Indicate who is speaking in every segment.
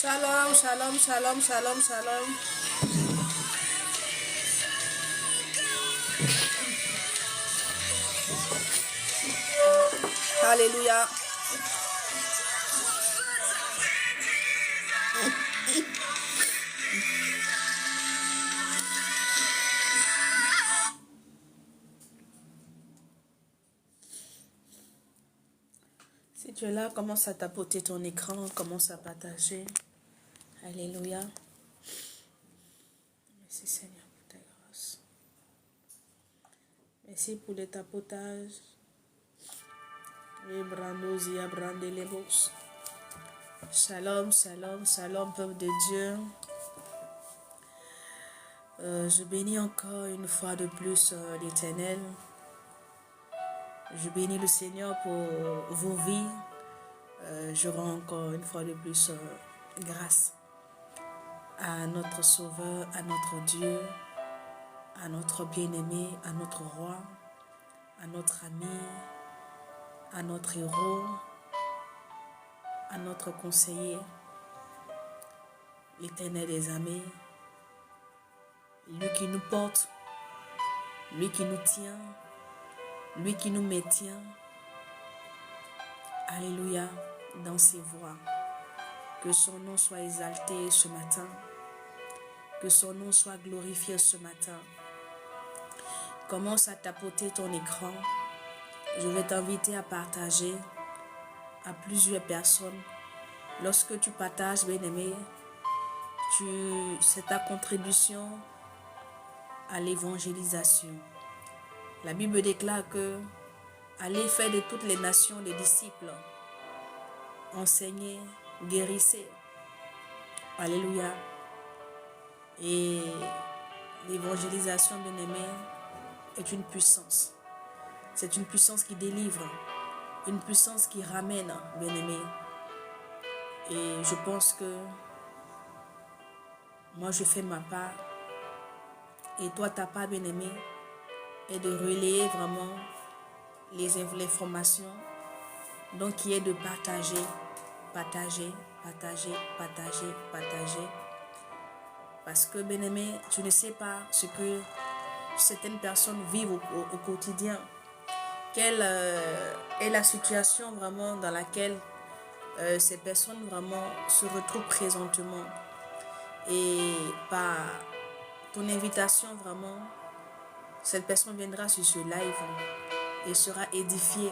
Speaker 1: Shalom, shalom, shalom, shalom, shalom. Alléluia. Si tu es là, commence à tapoter ton écran, commence à partager. Alléluia. Merci Seigneur pour ta grâce. Merci pour le tapotage. Shalom, shalom, shalom, peuple de Dieu. Je bénis encore une fois de plus l'Éternel. Je bénis le Seigneur pour vos vies. Je rends encore une fois de plus grâce à notre Sauveur, à notre Dieu, à notre bien-aimé, à notre roi, à notre ami, à notre héros, à notre conseiller, l'Éternel des armées, lui qui nous porte, lui qui nous tient, lui qui nous maintient. Alléluia, dans ses voies. Que son nom soit exalté ce matin. Que son nom soit glorifié ce matin. Commence à tapoter ton écran. Je vais t'inviter à partager à plusieurs personnes. Lorsque tu partages, bien-aimé, c'est ta contribution à l'évangélisation. La Bible déclare que allez faire de toutes les nations des disciples. Enseignez, guérissez. Alléluia. Et l'évangélisation, bien-aimé, est une puissance. C'est une puissance qui délivre, une puissance qui ramène, bien-aimé. Et je pense que moi, je fais ma part. Et toi, ta part, bien-aimé, est de relayer vraiment les informations. Donc, qui est de partager, partager, partager, partager, partager. Parce que, bien-aimé, tu ne sais pas ce que certaines personnes vivent au quotidien. Quelle est la situation vraiment dans laquelle ces personnes vraiment se retrouvent présentement. Et par ton invitation, vraiment, cette personne viendra sur ce live et sera édifiée,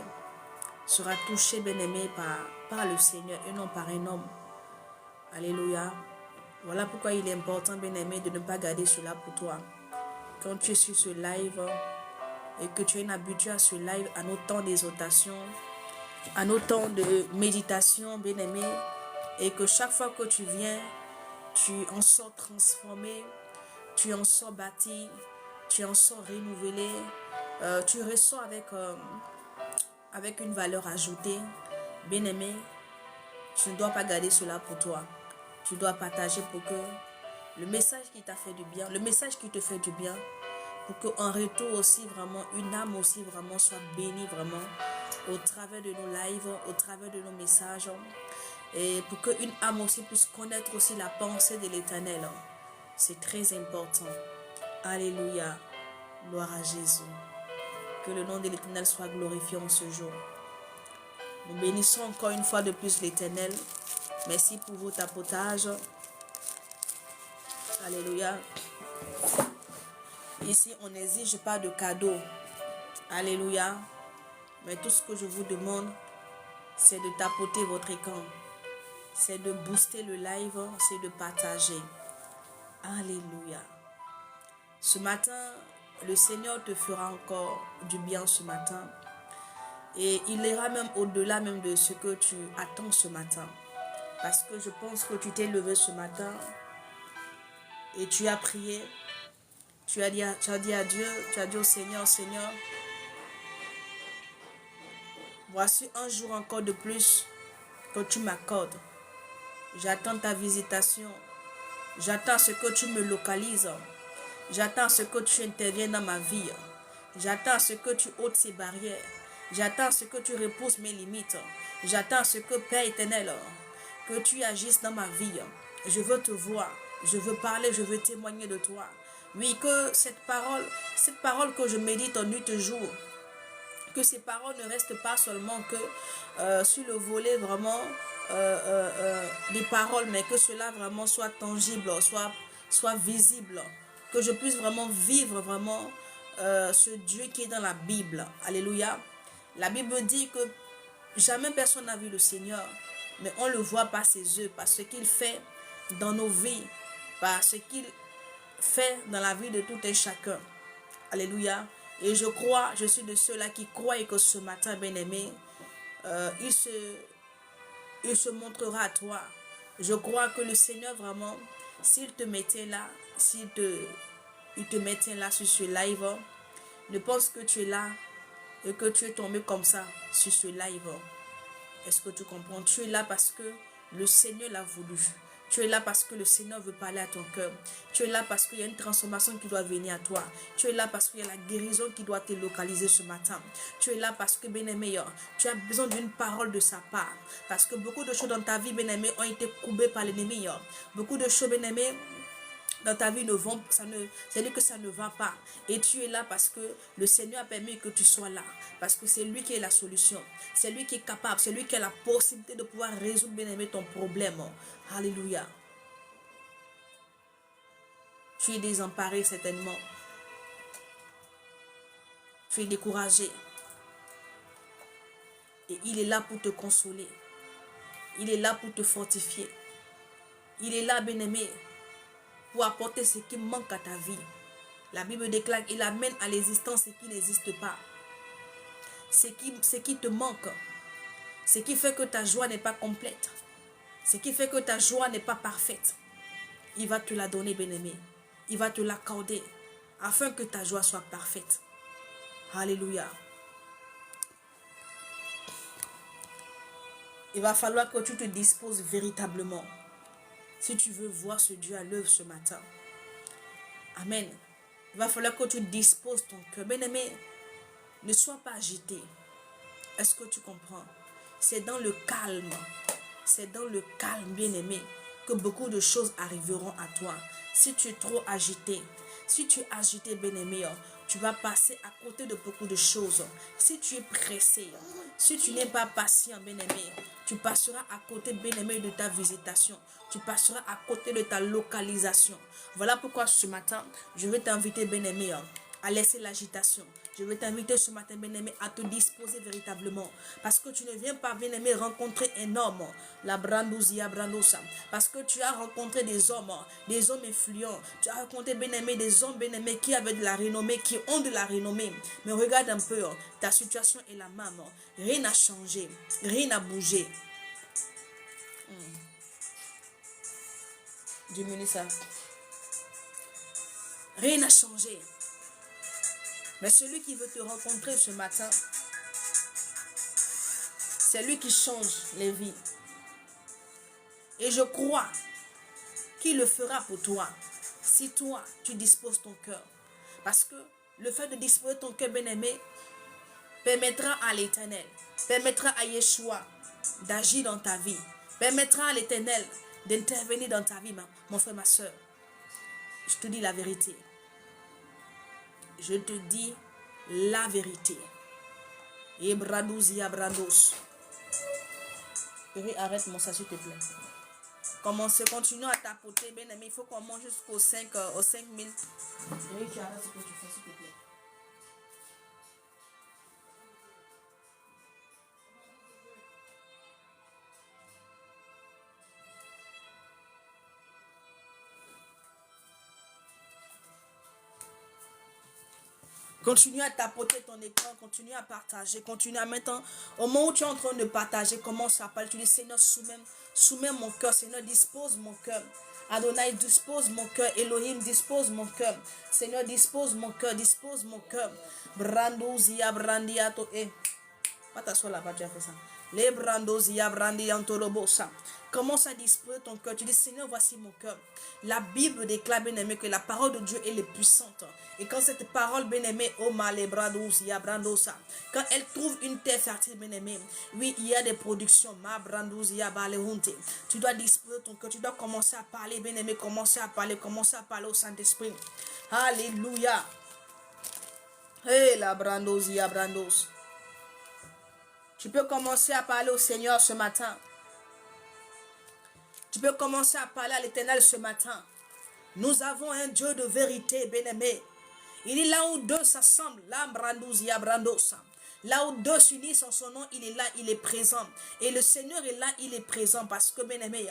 Speaker 1: sera touchée, bien-aimée, par le Seigneur et non par un homme. Alléluia. Voilà pourquoi il est important, bien-aimé, de ne pas garder cela pour toi. Quand tu es sur ce live et que tu es habitué à ce live, à nos temps d'exhortation, à nos temps de méditation, bien-aimé, et que chaque fois que tu viens, tu en sors transformé, tu en sors bâti, tu en sors renouvelé, tu ressors avec une valeur ajoutée. Bien-aimé, tu ne dois pas garder cela pour toi. Tu dois partager pour que le message qui t'a fait du bien, le message qui te fait du bien, pour qu'en retour aussi vraiment, une âme aussi vraiment soit bénie vraiment au travers de nos lives, au travers de nos messages, et pour qu'une âme aussi puisse connaître aussi la pensée de l'Éternel. C'est très important. Alléluia. Gloire à Jésus. Que le nom de l'Éternel soit glorifié en ce jour. Nous bénissons encore une fois de plus l'Éternel. Merci pour vos tapotages. Alléluia. Ici, on n'exige pas de cadeaux. Alléluia. Mais tout ce que je vous demande, c'est de tapoter votre écran. C'est de booster le live, c'est de partager. Alléluia. Ce matin, le Seigneur te fera encore du bien ce matin. Et il ira même au-delà même de ce que tu attends ce matin. Parce que je pense que tu t'es levé ce matin et tu as prié. Tu as dit à Dieu, tu as dit au Seigneur, Seigneur, voici un jour encore de plus que tu m'accordes. J'attends ta visitation. J'attends ce que tu me localises. J'attends ce que tu interviennes dans ma vie. J'attends ce que tu ôtes ces barrières. J'attends ce que tu repousses mes limites. J'attends ce que, Père éternel, que tu agisses dans ma vie. Je veux te voir, je veux parler, je veux témoigner de toi. Oui, que cette parole que je médite en nuit et jour, que ces paroles ne restent pas seulement que sur le volet vraiment des paroles, mais que cela vraiment soit tangible, soit visible, que je puisse vraiment vivre vraiment ce Dieu qui est dans la Bible. Alléluia. La Bible dit que jamais personne n'a vu le Seigneur, mais on le voit par ses yeux, par ce qu'il fait dans nos vies, par ce qu'il fait dans la vie de tout un chacun. Alléluia. Et je suis de ceux-là qui croient et que ce matin, bien-aimé, il se montrera à toi. Je crois que le Seigneur vraiment, s'il te mettait là, il te mettait là sur ce live, ne pense que tu es là et que tu es tombé comme ça sur ce live. Est-ce que tu comprends? Tu es là parce que le Seigneur l'a voulu. Tu es là parce que le Seigneur veut parler à ton cœur. Tu es là parce qu'il y a une transformation qui doit venir à toi. Tu es là parce qu'il y a la guérison qui doit te localiser ce matin. Tu es là parce que, bien-aimé, tu as besoin d'une parole de sa part. Parce que beaucoup de choses dans ta vie, bien-aimé, ont été coupées par l'ennemi. Beaucoup de choses, bien-aimé, dans ta vie ne vont, c'est-à-dire que ça ne va pas. Et tu es là parce que le Seigneur a permis que tu sois là. Parce que c'est lui qui est la solution. C'est lui qui est capable. C'est lui qui a la possibilité de pouvoir résoudre, bien-aimé, ton problème. Alléluia. Tu es désemparé certainement. Tu es découragé. Et il est là pour te consoler. Il est là pour te fortifier. Il est là, bien-aimé, pour apporter ce qui manque à ta vie. La Bible déclare qu'il amène à l'existence ce qui n'existe pas. Ce qui te manque. Ce qui fait que ta joie n'est pas complète. Ce qui fait que ta joie n'est pas parfaite. Il va te la donner, bien-aimé. Il va te l'accorder afin que ta joie soit parfaite. Alléluia. Il va falloir que tu te disposes véritablement si tu veux voir ce Dieu à l'œuvre ce matin. Amen. Il va falloir que tu disposes ton cœur. Bien-aimé, ne sois pas agité. Est-ce que tu comprends? C'est dans le calme. C'est dans le calme, bien-aimé, que beaucoup de choses arriveront à toi. Si tu es trop agité, si tu es agité, bien-aimé, tu vas passer à côté de beaucoup de choses. Si tu es pressé, si tu n'es pas patient, bien-aimé, tu passeras à côté, bien-aimé, de ta visitation. Tu passeras à côté de ta localisation. Voilà pourquoi ce matin, je vais t'inviter, bien-aimé, à laisser l'agitation. Je vais t'inviter ce matin, bien-aimé, à te disposer véritablement. Parce que tu ne viens pas, bien-aimé, rencontrer un homme. La brandouzia brandosa. Parce que tu as rencontré des hommes influents. Tu as rencontré, bien-aimé, des hommes, bien-aimés, qui avaient de la renommée, qui ont de la renommée. Mais regarde un peu, ta situation est la même. Rien n'a changé. Rien n'a bougé. Diminue ça. Rien n'a changé. Mais celui qui veut te rencontrer ce matin, c'est lui qui change les vies. Et je crois qu'il le fera pour toi, si toi, tu disposes ton cœur. Parce que le fait de disposer ton cœur, bien-aimé, permettra à l'Éternel, permettra à Yeshua d'agir dans ta vie, permettra à l'Éternel d'intervenir dans ta vie, mon frère, ma soeur. Je te dis la vérité. Je te dis la vérité. Et bradouzia brandos. Arrête-moi ça, s'il te plaît. Continue à tapoter, bien aimé. Il faut qu'on mange jusqu'au 5000. Et tu arrêtes ce que tu fais, s'il te plaît. Continue à tapoter ton écran, continue à partager, continue à maintenant, au moment où tu es en train de partager, commence à parler, tu dis Seigneur, soumets mon cœur, Seigneur, dispose mon cœur. Adonai, dispose mon cœur. Elohim, dispose mon cœur. Seigneur, dispose mon cœur, dispose mon cœur. Brandouzia, brandiato, va t'asseoir là-bas, tu as fait ça. Les brandosia brandi antolobosa. Commence à disposer ton cœur. Tu dis, Seigneur, voici mon cœur. La Bible déclare, bien-aimé, que la parole de Dieu elle est puissante. Et quand cette parole, bien-aimé, oh malebrandosia brandosa, quand elle trouve une terre fertile, bien-aimé, oui, il y a des productions. Ma brandosia balehunte. Tu dois disposer ton cœur. Tu dois commencer à parler, bien-aimé, commencer à parler au Saint-Esprit. Alléluia. Hey, la brandosia brandos. Tu peux commencer à parler au Seigneur ce matin. Tu peux commencer à parler à l'Éternel ce matin. Nous avons un Dieu de vérité, bien-aimé. Il est là où deux s'assemblent. Là où deux s'unissent en son nom, il est là, il est présent. Et le Seigneur est là, il est présent parce que, bien-aimé,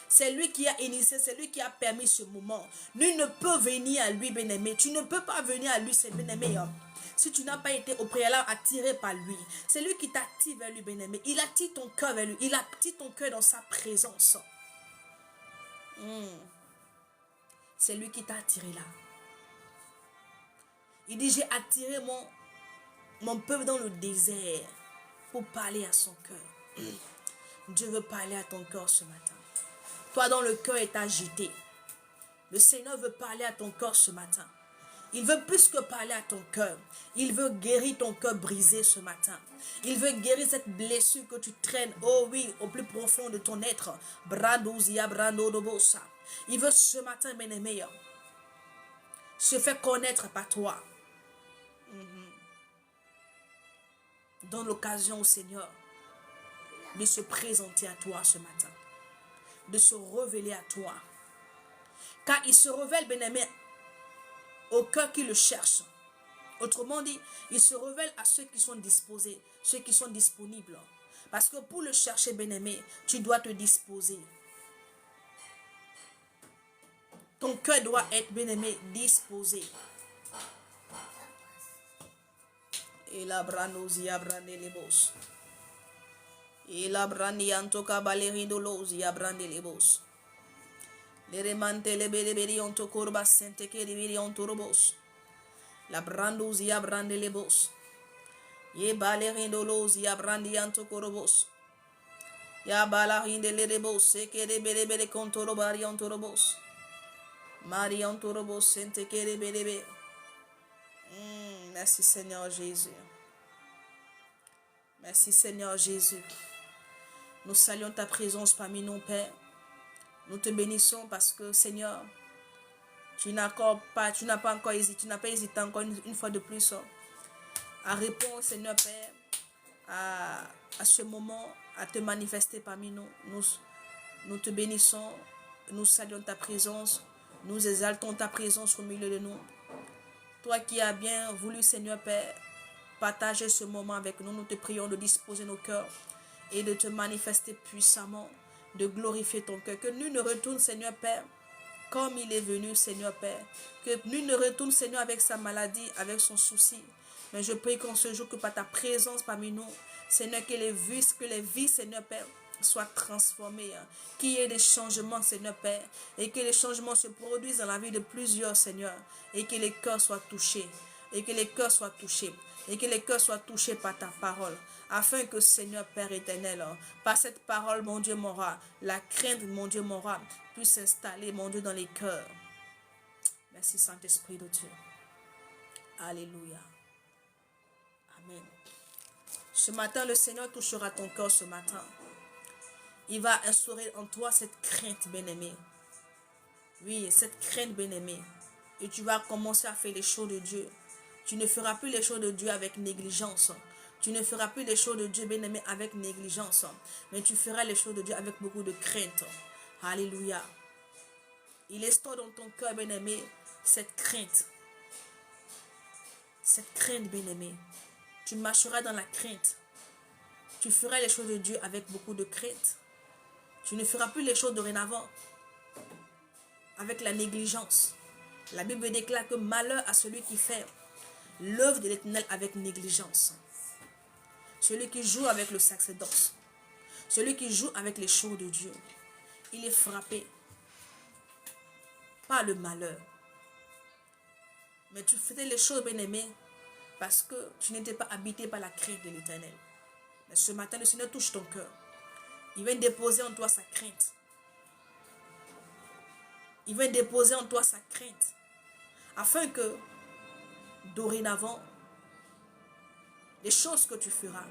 Speaker 1: c'est lui qui a initié, c'est lui qui a permis ce moment. Nul ne peut venir à lui, bien-aimé. Tu ne peux pas venir à lui, c'est bien-aimé. Si tu n'as pas été au préalable attiré par lui, c'est lui qui t'attire vers lui, bien-aimé. Il attire ton cœur vers lui. Il attire ton cœur dans sa présence. C'est lui qui t'a attiré là. Il dit, j'ai attiré mon peuple dans le désert pour parler à son cœur. Dieu veut parler à ton cœur ce matin. Toi dont le cœur est agité, le Seigneur veut parler à ton cœur ce matin. Il veut plus que parler à ton cœur. Il veut guérir ton cœur brisé ce matin. Il veut guérir cette blessure que tu traînes, oh oui, au plus profond de ton être. Il veut ce matin, bien-aimé, se faire connaître par toi. Donne l'occasion au Seigneur de se présenter à toi ce matin. De se révéler à toi. Car il se révèle, bien-aimé, au cœur qui le cherche. Autrement dit, il se révèle à ceux qui sont disposés, ceux qui sont disponibles. Parce que pour le chercher, bien-aimé, tu dois te disposer. Ton cœur doit être, bien-aimé, disposé. Et la branosia brande les bos. Et la brandi antoka balerindo losia brande les bos. Les remante les beleberi onto corba sente que riveri onto robos. La brandosia brande les bos. Ye balerindo losia brandi anto corobos. Ya balarinde les rebos. Seke de belebere contoro bari onto robos. Mari onto robos sente que de belebe. Merci Seigneur Jésus. Merci Seigneur Jésus. Nous saluons ta présence parmi nous, Père. Nous te bénissons parce que, Seigneur, tu n'as pas encore hésité, tu n'as pas hésité encore une fois de plus à répondre, Seigneur Père, à ce moment, à te manifester parmi nous. Nous te bénissons, nous saluons ta présence, nous exaltons ta présence au milieu de nous. Toi qui as bien voulu, Seigneur Père, partager ce moment avec nous, nous te prions de disposer nos cœurs et de te manifester puissamment, de glorifier ton cœur. Que nul ne retourne, Seigneur Père, comme il est venu, Seigneur Père. Que nul ne retourne, Seigneur, avec sa maladie, avec son souci. Mais je prie qu'en ce jour, que par ta présence parmi nous, Seigneur, que les vies, Seigneur Père, soient transformées. Qu'il y ait des changements, Seigneur Père. Et que les changements se produisent dans la vie de plusieurs, Seigneur. Et que les cœurs soient touchés. Et que les cœurs soient touchés. Et que les cœurs soient touchés par ta parole. Afin que, Seigneur Père éternel, par cette parole, mon Dieu, mon roi, la crainte, mon Dieu, mon roi, puisse s'installer, mon Dieu, dans les cœurs. Merci, Saint-Esprit de Dieu. Alléluia. Amen. Ce matin, le Seigneur touchera ton cœur ce matin. Il va instaurer en toi cette crainte, bien-aimée. Oui, cette crainte, bien-aimée. Et tu vas commencer à faire les choses de Dieu. Tu ne feras plus les choses de Dieu avec négligence. Tu ne feras plus les choses de Dieu, bien-aimé, avec négligence. Mais tu feras les choses de Dieu avec beaucoup de crainte. Alléluia. Il instaure dans ton cœur, bien-aimé, cette crainte. Cette crainte, bien-aimé. Tu marcheras dans la crainte. Tu feras les choses de Dieu avec beaucoup de crainte. Tu ne feras plus les choses dorénavant avec la négligence. La Bible déclare que malheur à celui qui fait l'œuvre de l'Éternel avec négligence. Celui qui joue avec le sacerdoce. Celui qui joue avec les choses de Dieu. Il est frappé par le malheur. Mais tu faisais les choses, bien-aimé, parce que tu n'étais pas habité par la crainte de l'Éternel. Mais ce matin, le Seigneur touche ton cœur. Il vient déposer en toi sa crainte. Il vient déposer en toi sa crainte. Afin que, dorénavant, les choses que tu feras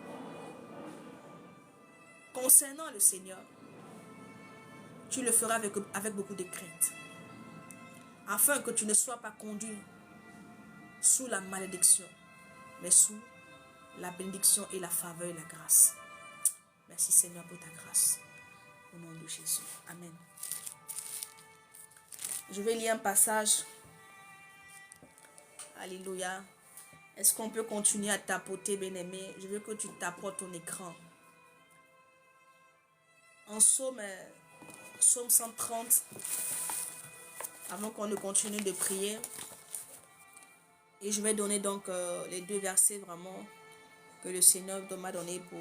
Speaker 1: concernant le Seigneur, tu le feras avec beaucoup de crainte. Afin que tu ne sois pas conduit sous la malédiction, mais sous la bénédiction et la faveur et la grâce. Merci Seigneur pour ta grâce. Au nom de Jésus. Amen. Je vais lire un passage. Alléluia. Est-ce qu'on peut continuer à tapoter, bien-aimé? Je veux que tu tapotes ton écran. En Psaume 130, avant qu'on ne continue de prier, et je vais donner donc les 2 versets vraiment que le Seigneur m'a donné pour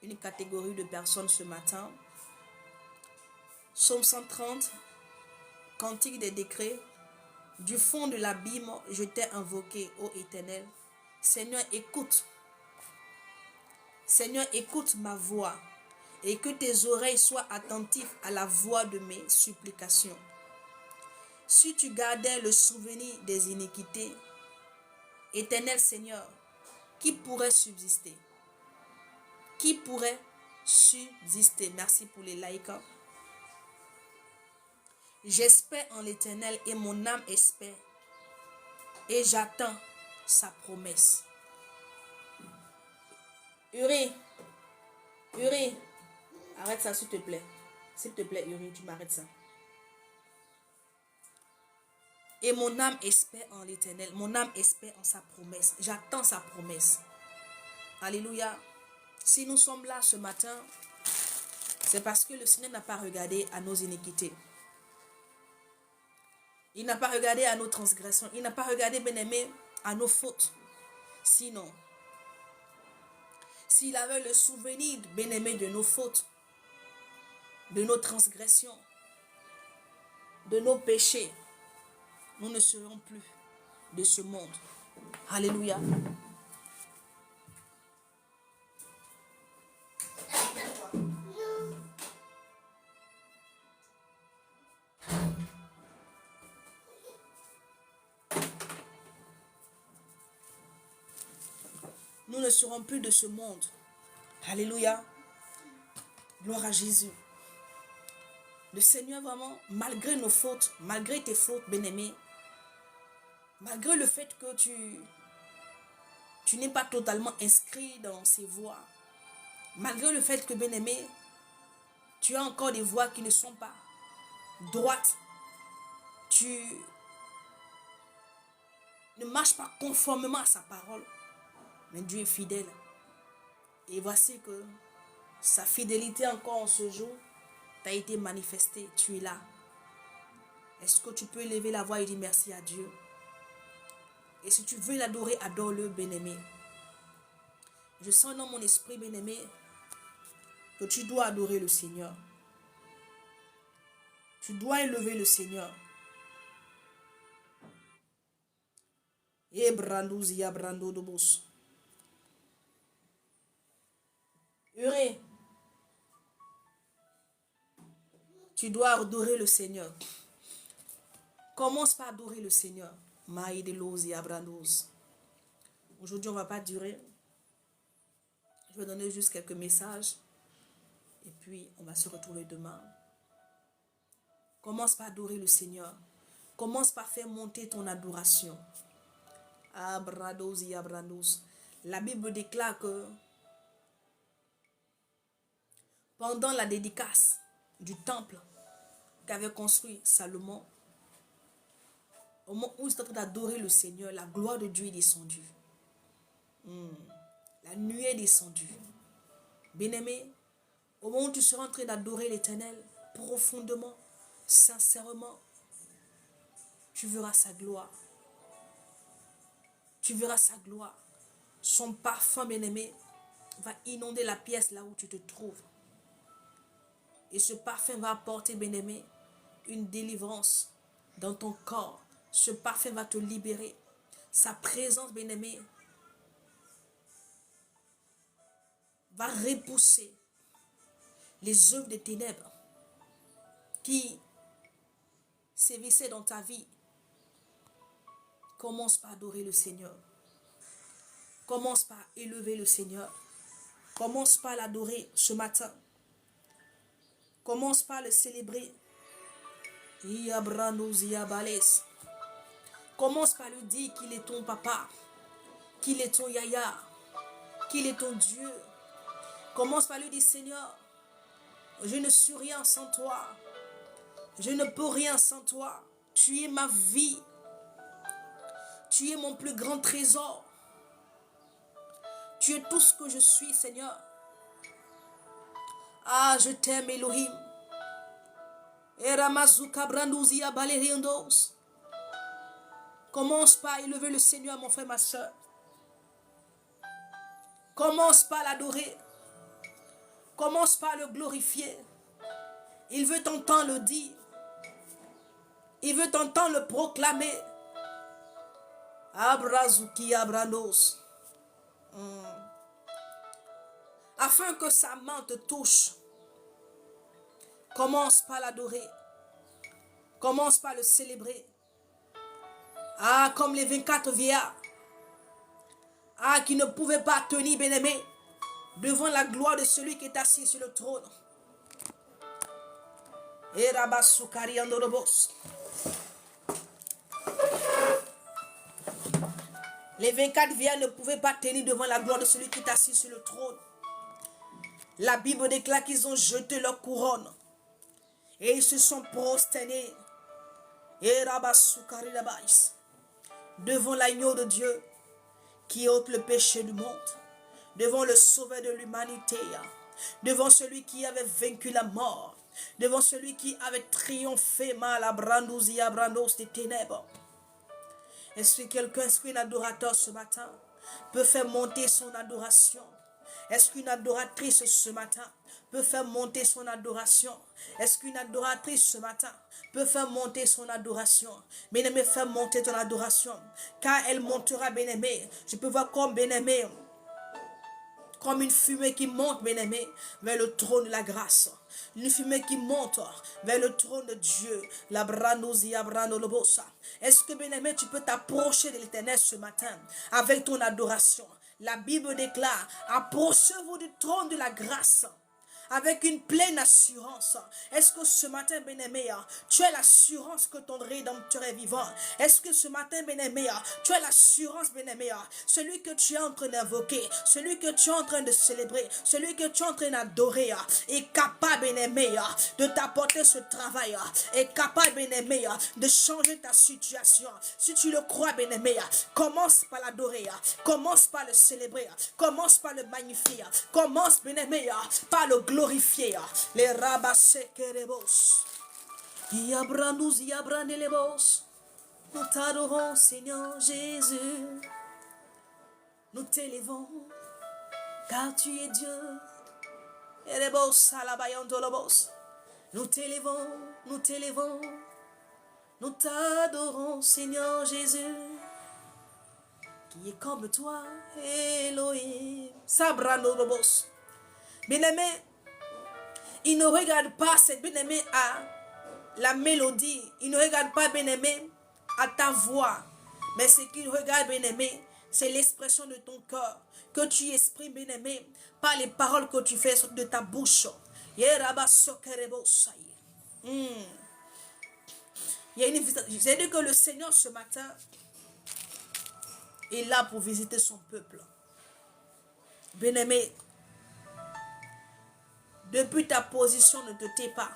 Speaker 1: une catégorie de personnes ce matin. Psaume 130, Cantique des décrets. Du fond de l'abîme, je t'ai invoqué, ô Éternel. Seigneur, écoute. Seigneur, écoute ma voix et que tes oreilles soient attentives à la voix de mes supplications. Si tu gardais le souvenir des iniquités, Éternel Seigneur, qui pourrait subsister? Qui pourrait subsister? Merci pour les likes. J'espère en l'Éternel et mon âme espère et j'attends sa promesse. Uri, arrête ça s'il te plaît. S'il te plaît, Uri, tu m'arrêtes ça. Et mon âme espère en l'Éternel. Mon âme espère en sa promesse. J'attends sa promesse. Alléluia. Si nous sommes là ce matin, c'est parce que le Seigneur n'a pas regardé à nos iniquités. Il n'a pas regardé à nos transgressions. Il n'a pas regardé, bien-aimé, à nos fautes. Sinon, s'il avait le souvenir, bien-aimé, de nos fautes, de nos transgressions, de nos péchés, nous ne serons plus de ce monde. Alléluia. Nous ne serons plus de ce monde. Alléluia. Gloire à Jésus. Le Seigneur vraiment, malgré nos fautes, malgré tes fautes, bien-aimé, malgré le fait que tu n'es pas totalement inscrit dans ses voies, malgré le fait que, bien-aimé, tu as encore des voies qui ne sont pas droites, tu ne marches pas conformément à sa parole, mais Dieu est fidèle. Et voici que sa fidélité encore en ce jour t'a été manifestée. Tu es là. Est-ce que tu peux élever la voix et dire merci à Dieu? Et si tu veux l'adorer, adore-le, bien-aimé. Je sens dans mon esprit, bien-aimé, que tu dois adorer le Seigneur. Tu dois élever le Seigneur. Uré, tu dois adorer le Seigneur. Commence par adorer le Seigneur. Aujourd'hui, on ne va pas durer. Je vais donner juste quelques messages. Et puis, on va se retrouver demain. Commence par adorer le Seigneur. Commence par faire monter ton adoration. La Bible déclare que pendant la dédicace du temple qu'avait construit Salomon, au moment où il était en train d'adorer le Seigneur, la gloire de Dieu est descendue. La nuée est descendue. Bien-aimé, au moment où tu seras en train d'adorer l'Éternel, profondément, sincèrement, tu verras sa gloire. Tu verras sa gloire. Son parfum, bien-aimé, va inonder la pièce là où tu te trouves. Et ce parfum va apporter, bien-aimé, une délivrance dans ton corps. Ce parfum va te libérer. Sa présence, bien-aimé, va repousser les œuvres des ténèbres qui sévissaient dans ta vie. Commence par adorer le Seigneur. Commence par élever le Seigneur. Commence par l'adorer ce matin. Commence par le célébrer. Commence par lui dire qu'il est ton papa, qu'il est ton yaya, qu'il est ton Dieu. Commence par lui dire, Seigneur, je ne suis rien sans toi. Je ne peux rien sans toi. Tu es ma vie. Tu es mon plus grand trésor. Tu es tout ce que je suis, Seigneur. Ah, je t'aime, Elohim. Commence par élever le Seigneur, mon frère, ma soeur. Commence par l'adorer. Commence par le glorifier. Il veut t'entendre le dire. Il veut t'entendre le proclamer. Abrazuki Abranos. Afin que sa main te touche. Commence par l'adorer. Commence par le célébrer. Ah, comme les 24 vieillards. Ah, qui ne pouvaient pas tenir, bien-aimé, devant la gloire de celui qui est assis sur le trône. Et Rabasukari Andorobos. Les 24 vieillards ne pouvaient pas tenir devant la gloire de celui qui est assis sur le trône. La Bible déclare qu'ils ont jeté leur couronne. Et ils se sont prosternés. Et Rabasukari Rabais. Devant l'agneau de Dieu qui ôte le péché du monde, devant le sauveur de l'humanité, devant celui qui avait vaincu la mort, devant celui qui avait triomphé mal à Brandouzi à Brandos des ténèbres. Est-ce que quelqu'un, est-ce qu'un adorateur ce matin peut faire monter son adoration? Est-ce qu'une adoratrice ce matin peut faire monter son adoration? Est-ce qu'une adoratrice ce matin peut faire monter son adoration? Bien-aimé, fais monter ton adoration. Car elle montera, bien-aimé. Je peux voir comme, bien-aimé, comme une fumée qui monte, bien-aimé, vers le trône de la grâce. Une fumée qui monte vers le trône de Dieu. La branousia branolobosa. Est-ce que, bien-aimé, tu peux t'approcher de l'Éternel ce matin avec ton adoration? La Bible déclare, approchez-vous du trône de la grâce avec une pleine assurance. Est-ce que ce matin, bien-aimé, tu as l'assurance que ton Rédempteur est vivant? Est-ce que ce matin, bien-aimé, tu as l'assurance, bien-aimé, celui que tu es en train d'invoquer, celui que tu es en train de célébrer, celui que tu es en train d'adorer, est capable, bien-aimé, de t'apporter ce travail, est capable, bien-aimé, de changer ta situation. Si tu le crois, bien-aimé, commence par l'adorer, commence par le célébrer, commence par le magnifier, commence, bien-aimé, par le glorifier. Les rabasekerebos. Yabrandous, yabrandelebos. Nous t'adorons, Seigneur Jésus. Nous t'élevons, car tu es Dieu. Erebos, alabayantolobos. Nous t'élevons, nous t'élevons. Nous t'adorons, Seigneur Jésus. Qui est comme toi, Elohim. Sabrandolobos. Bien-aimé, il ne regarde pas cette bien-aimé à la mélodie. Il ne regarde pas, bien-aimé, à ta voix. Mais ce qu'il regarde, bien-aimé, c'est l'expression de ton cœur. Que tu exprimes, bien-aimé, par les paroles que tu fais de ta bouche. Il y a une visitation. J'ai dit que le Seigneur ce matin est là pour visiter son peuple. Bien-aimé, depuis ta position, ne te tais pas.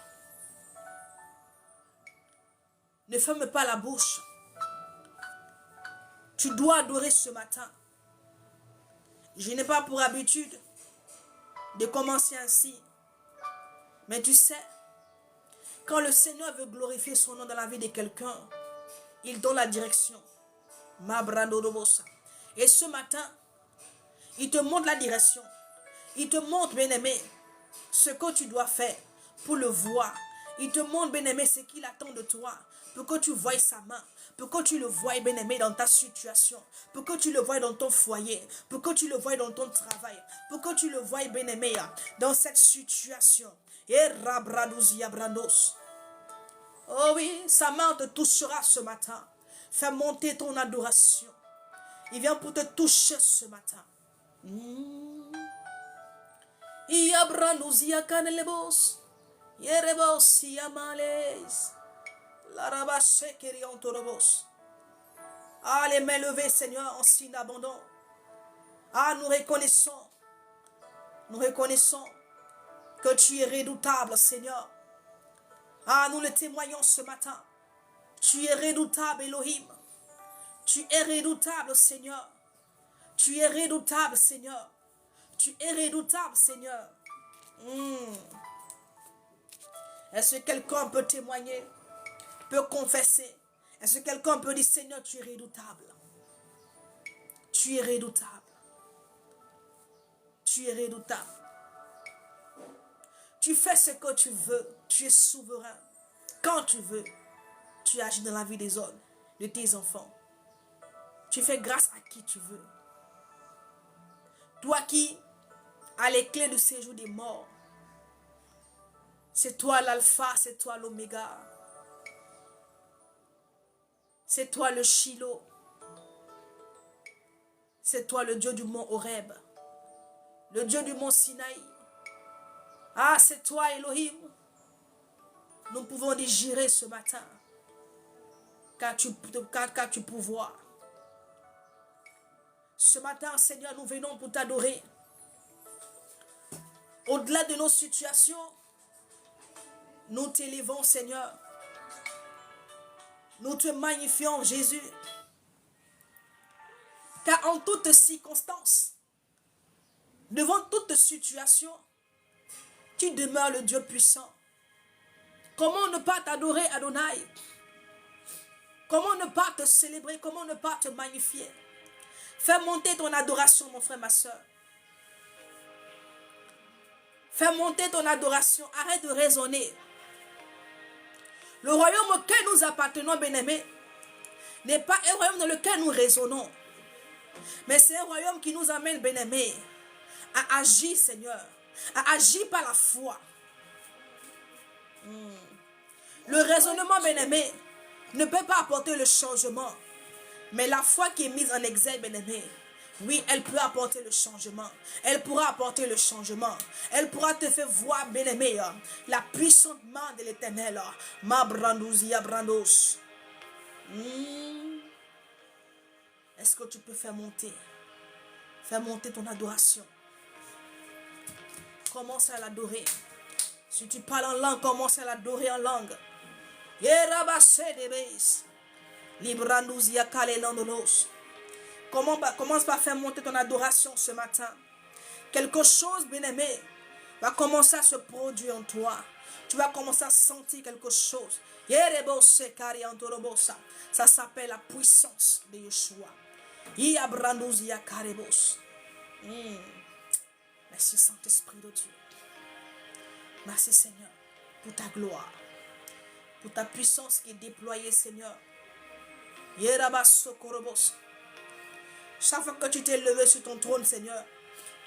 Speaker 1: Ne ferme pas la bouche. Tu dois adorer ce matin. Je n'ai pas pour habitude de commencer ainsi. Mais tu sais, quand le Seigneur veut glorifier son nom dans la vie de quelqu'un, il donne la direction. Et ce matin, il te montre la direction. Il te montre, bien-aimé, ce que tu dois faire pour le voir. Il te montre, bien-aimé, ce qu'il attend de toi pour que tu voies sa main, pour que tu le voies, bien-aimé, dans ta situation, pour que tu le voies dans ton foyer, pour que tu le voies dans ton travail, pour que tu le voies, bien-aimé, dans cette situation. Et rabradousia brandos. Oh oui, sa main te touchera ce matin. Fais monter ton adoration. Il vient pour te toucher ce matin. Iabranousia canelebos. Yerebos yamales. Larabashekeriantorobos. Ah, les mains levées, Seigneur, en signe d'abandon. Ah, nous reconnaissons que tu es redoutable, Seigneur. Ah, nous le témoignons ce matin. Tu es redoutable, Elohim. Tu es redoutable, Seigneur. Tu es redoutable, Seigneur. Tu es redoutable, Seigneur. Est-ce que quelqu'un peut témoigner, peut confesser? Est-ce que quelqu'un peut dire, Seigneur, tu es redoutable? Tu es redoutable. Tu es redoutable. Tu fais ce que tu veux. Tu es souverain. Quand tu veux, tu agis dans la vie des hommes, de tes enfants. Tu fais grâce à qui tu veux. Toi qui as les clés du séjour des morts. C'est toi l'alpha, c'est toi l'oméga. C'est toi le Shiloh. C'est toi le Dieu du mont Horeb. Le Dieu du mont Sinaï. Ah, c'est toi Elohim. Nous pouvons digérer ce matin. Car tu pouvoir. Ce matin, Seigneur, nous venons pour t'adorer. Au-delà de nos situations, nous t'élevons, Seigneur. Nous te magnifions, Jésus. Car en toutes circonstances, devant toute situation, tu demeures le Dieu puissant. Comment ne pas t'adorer, Adonai? Comment ne pas te célébrer? Comment ne pas te magnifier? Fais monter ton adoration, mon frère, ma soeur. Fais monter ton adoration. Arrête de raisonner. Le royaume auquel nous appartenons, bien-aimés, n'est pas un royaume dans lequel nous raisonnons. Mais c'est un royaume qui nous amène, bien-aimés, à agir, Seigneur. À agir par la foi. Le raisonnement, bien-aimé, ne peut pas apporter le changement. Mais la foi qui est mise en exergue, bien-aimé, oui, elle peut apporter le changement. Elle pourra apporter le changement. Elle pourra te faire voir, bien-aimé, la puissante main de l'Éternel. Ma brandouzia brandos. Est-ce que tu peux faire monter ton adoration? Commence à l'adorer. Si tu parles en langue, commence à l'adorer en langue. Commence par faire monter ton adoration ce matin. Quelque chose, bien-aimé, va commencer à se produire en toi. Tu vas commencer à sentir quelque chose. Ça s'appelle la puissance de Yeshua. Merci Saint-Esprit de Dieu. Merci Seigneur pour ta gloire, pour ta puissance qui est déployée, Seigneur. Chaque fois que tu t'es levé sur ton trône, Seigneur,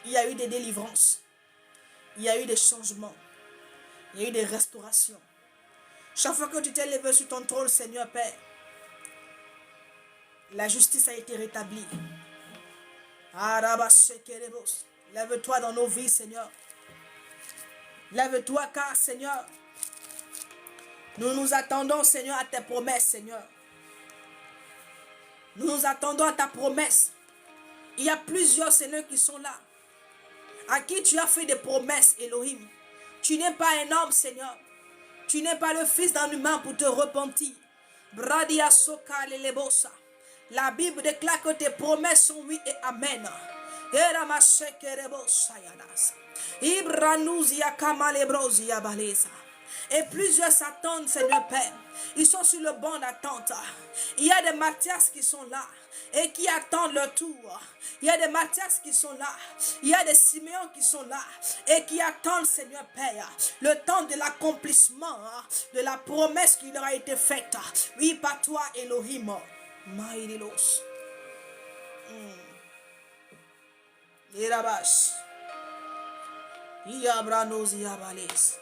Speaker 1: il y a eu des délivrances, il y a eu des changements, il y a eu des restaurations. Chaque fois que tu t'es levé sur ton trône, Seigneur Père, la justice a été rétablie. Lève-toi dans nos vies, Seigneur. Lève-toi car, Seigneur, nous nous attendons, Seigneur, à tes promesses, Seigneur. Nous nous attendons à ta promesse. Il y a plusieurs, Seigneur, qui sont là, à qui tu as fait des promesses, Elohim. Tu n'es pas un homme, Seigneur. Tu n'es pas le fils d'un humain pour te repentir. Bradia soka lelebosa. La Bible déclare que tes promesses sont oui et amen. Et plusieurs s'attendent, Seigneur Père. Ils sont sur le banc d'attente. Il y a des Mathias qui sont là. et qui attendent leur tour. Il y a des Mathias qui sont là. Il y a des Siméons qui sont là et qui attendent, Seigneur Père, le temps de l'accomplissement de la promesse qui leur a été faite. Oui, par toi, Elohim. Maïdilos. Irabash. Iabranos, Iabales.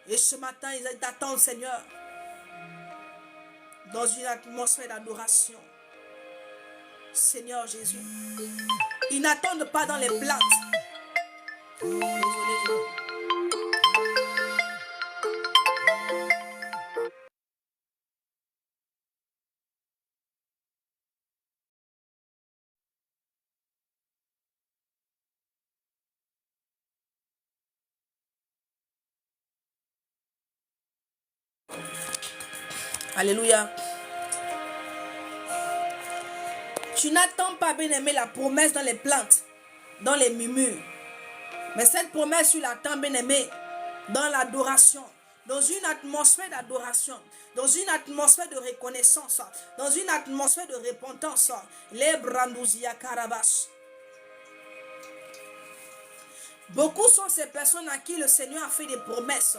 Speaker 1: Et ce matin, ils t'attendent, Seigneur, dans une atmosphère d'adoration. Seigneur Jésus. Ils n'attendent pas dans les plantes. Désolé. Alléluia. Tu n'attends pas, bien-aimé, la promesse dans les plantes, dans les murmures. Mais cette promesse, tu l'attends, bien-aimé, dans l'adoration, dans une atmosphère d'adoration, dans une atmosphère de reconnaissance, dans une atmosphère de repentance. Les brandouzia carabas. Beaucoup sont ces personnes à qui le Seigneur a fait des promesses.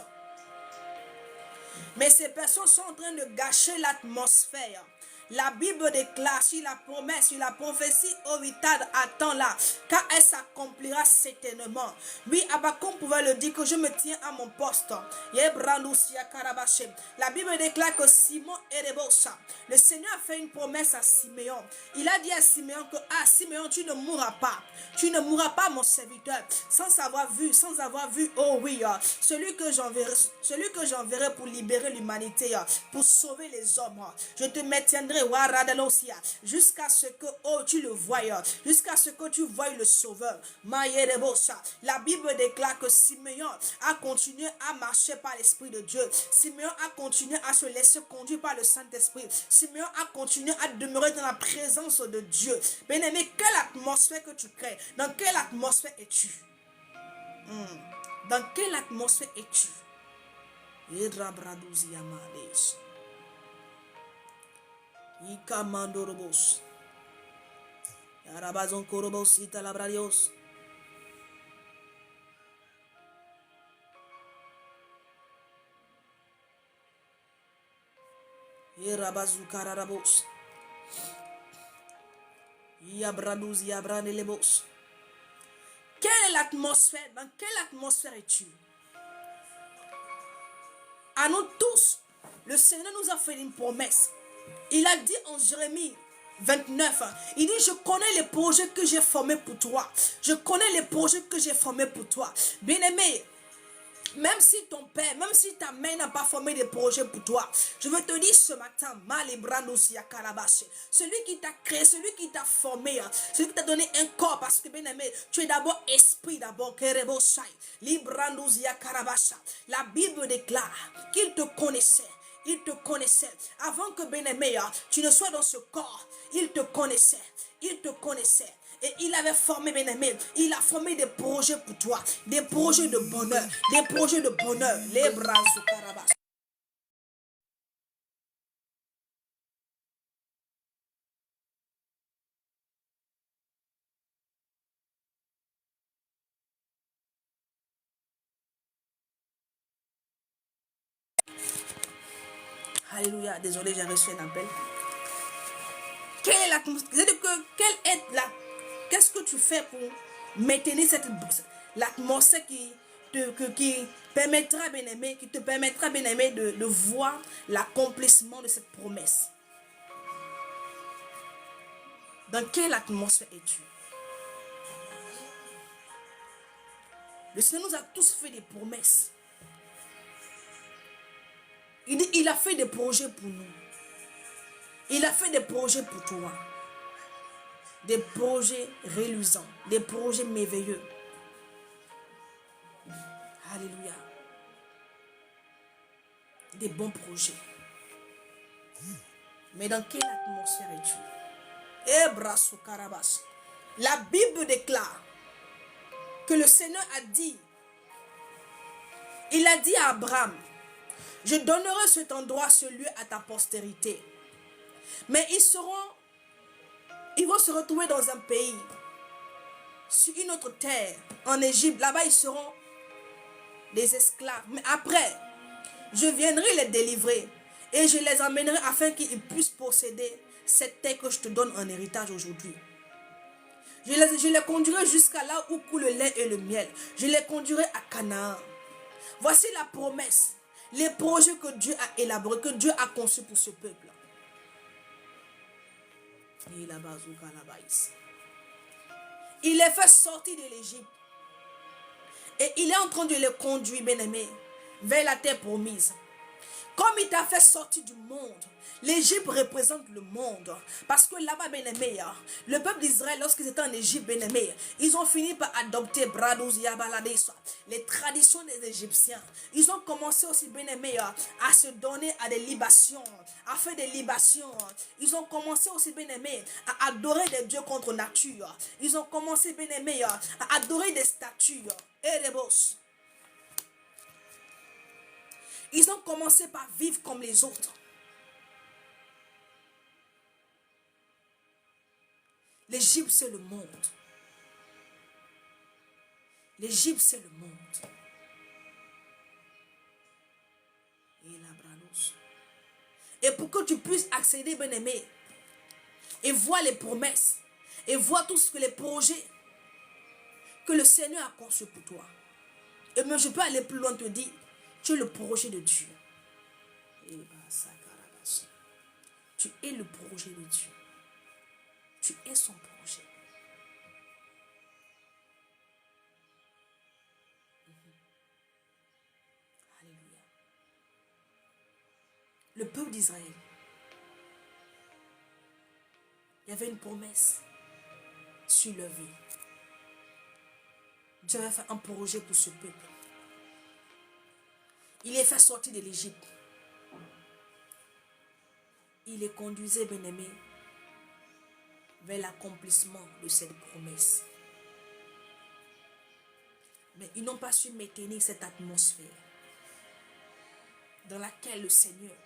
Speaker 1: Mais ces personnes sont en train de gâcher l'atmosphère. La Bible déclare sur la promesse, sur la prophétie oritale, attends-la, car elle s'accomplira certainement. Oui, Abakum pouvait le dire que je me tiens à mon poste. La Bible déclare que Simon et Rebosa, le Seigneur a fait une promesse à Siméon. Il a dit à Siméon que, ah Siméon, tu ne mourras pas. Tu ne mourras pas, mon serviteur, sans avoir vu, oh oui, celui que j'enverrai pour libérer l'humanité, pour sauver les hommes. Je te maintiendrai jusqu'à ce que tu le voies, jusqu'à ce que tu voies le sauveur. La Bible déclare que Siméon a continué à marcher par l'Esprit de Dieu. Siméon a continué à se laisser conduire par le Saint-Esprit. Siméon a continué à demeurer dans la présence de Dieu. Bien-aimé, quelle atmosphère que tu crées? Dans quelle atmosphère es-tu? Dans quelle atmosphère es-tu? Ikamandorobos. Yarabazon korobos italabradios. Yerabazukarabos. Yabradous yabranelebos. Quelle est l'atmosphère? Dans quelle atmosphère es-tu? À nous tous, le Seigneur nous a fait une promesse. Il a dit en Jérémie 29, il dit, je connais les projets que j'ai formés pour toi. Je connais les projets que j'ai formés pour toi. Bien-aimé, même si ton père, même si ta mère n'a pas formé des projets pour toi, je veux te dire ce matin, celui qui t'a créé, celui qui t'a formé, celui qui t'a donné un corps, parce que bien aimé, tu es d'abord esprit, d'abord. La Bible déclare qu'il te connaissait. Il te connaissait. Avant que bien-aimé, tu ne sois dans ce corps, il te connaissait. Il te connaissait. Et il avait formé, bien-aimé, il a formé des projets pour toi, des projets de bonheur, des projets de bonheur. Les bras sous Carabas. Alléluia, désolé, j'ai reçu un appel. Quelle est l'atmosphère? Qu'est-ce que tu fais pour maintenir l'atmosphère qui permettra, bien-aimé, qui te permettra, bien-aimé, de voir l'accomplissement de cette promesse? Dans quelle atmosphère es-tu? Le Seigneur nous a tous fait des promesses. Il a fait des projets pour nous. Il a fait des projets pour toi. Des projets reluisants. Des projets merveilleux. Alléluia. Des bons projets. Mais dans quelle atmosphère es-tu? La Bible déclare que le Seigneur a dit, il a dit à Abraham, je donnerai cet endroit, ce lieu à ta postérité. Mais ils vont se retrouver dans un pays, sur une autre terre, en Égypte. Là-bas, ils seront des esclaves. Mais après, je viendrai les délivrer et je les emmènerai afin qu'ils puissent posséder cette terre que je te donne en héritage aujourd'hui. Je les conduirai jusqu'à là où coule le lait et le miel. Je les conduirai à Canaan. Voici la promesse, les projets que Dieu a élaborés, que Dieu a conçus pour ce peuple. Il les fait sortir de l'Égypte. Et il est en train de les conduire, bien-aimés, vers la terre promise. Comme il t'a fait sortir du monde, l'Égypte représente le monde. Parce que là-bas, bien-aimé, le peuple d'Israël, lorsqu'ils étaient en Égypte, bien-aimé, ils ont fini par adopter les traditions des Égyptiens. Ils ont commencé aussi, bien-aimé, à se donner à des libations, à faire des libations. Ils ont commencé aussi, bien-aimé, à adorer des dieux contre nature. Ils ont commencé, bien-aimé, à adorer des statues. Et des bosses. Ils ont commencé par vivre comme les autres. L'Égypte, c'est le monde. L'Égypte, c'est le monde. Et pour que tu puisses accéder, bien-aimé, et voir les promesses, et voir tout ce que les projets que le Seigneur a conçus pour toi. Et même je peux aller plus loin te dire, tu es le projet de Dieu. Tu es le projet de Dieu. Tu es son projet. Alléluia. Le peuple d'Israël, il y avait une promesse sur leur vie. Dieu avait fait un projet pour ce peuple. Il les fait sortir de l'Égypte. Il les conduisait, bien-aimés, vers l'accomplissement de cette promesse. Mais ils n'ont pas su maintenir cette atmosphère dans laquelle le Seigneur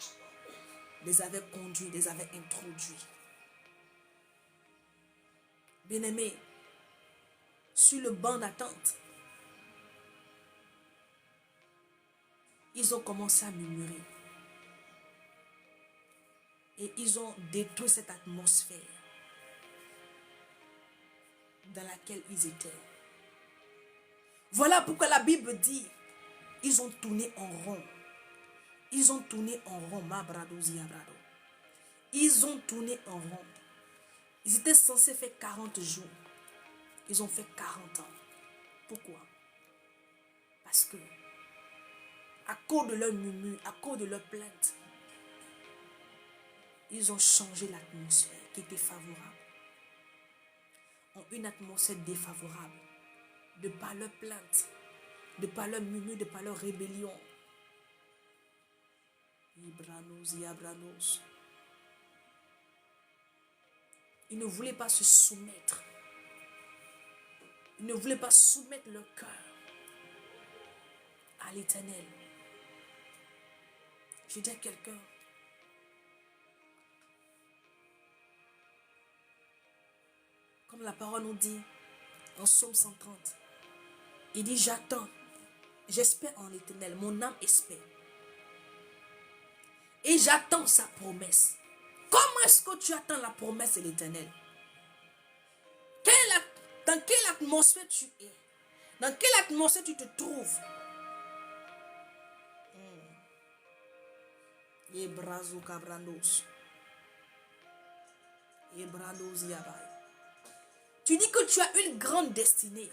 Speaker 1: les avait conduits, les avait introduits. Bien-aimés, sur le banc d'attente, ils ont commencé à murmurer. Et ils ont détruit cette atmosphère dans laquelle ils étaient. Voilà pourquoi la Bible dit, ils ont tourné en rond. Ils ont tourné en rond. Ils ont tourné en rond. Ils étaient censés faire 40 jours. Ils ont fait 40 ans. Pourquoi? Parce que, à cause de leur murmure, à cause de leur plainte, ils ont changé l'atmosphère qui était favorable en une atmosphère défavorable de par leur plainte, de par leur murmure, de par leur rébellion. Ils ne voulaient pas se soumettre. Ils ne voulaient pas soumettre leur cœur à l'Éternel. Je dis à quelqu'un, comme la parole nous dit en Psaume 130, il dit, j'attends, j'espère en l'Éternel, mon âme espère. Et j'attends sa promesse. Comment est-ce que tu attends la promesse de l'Éternel? Dans quelle atmosphère tu es? Dans quelle atmosphère tu te trouves? Tu dis que tu as une grande destinée.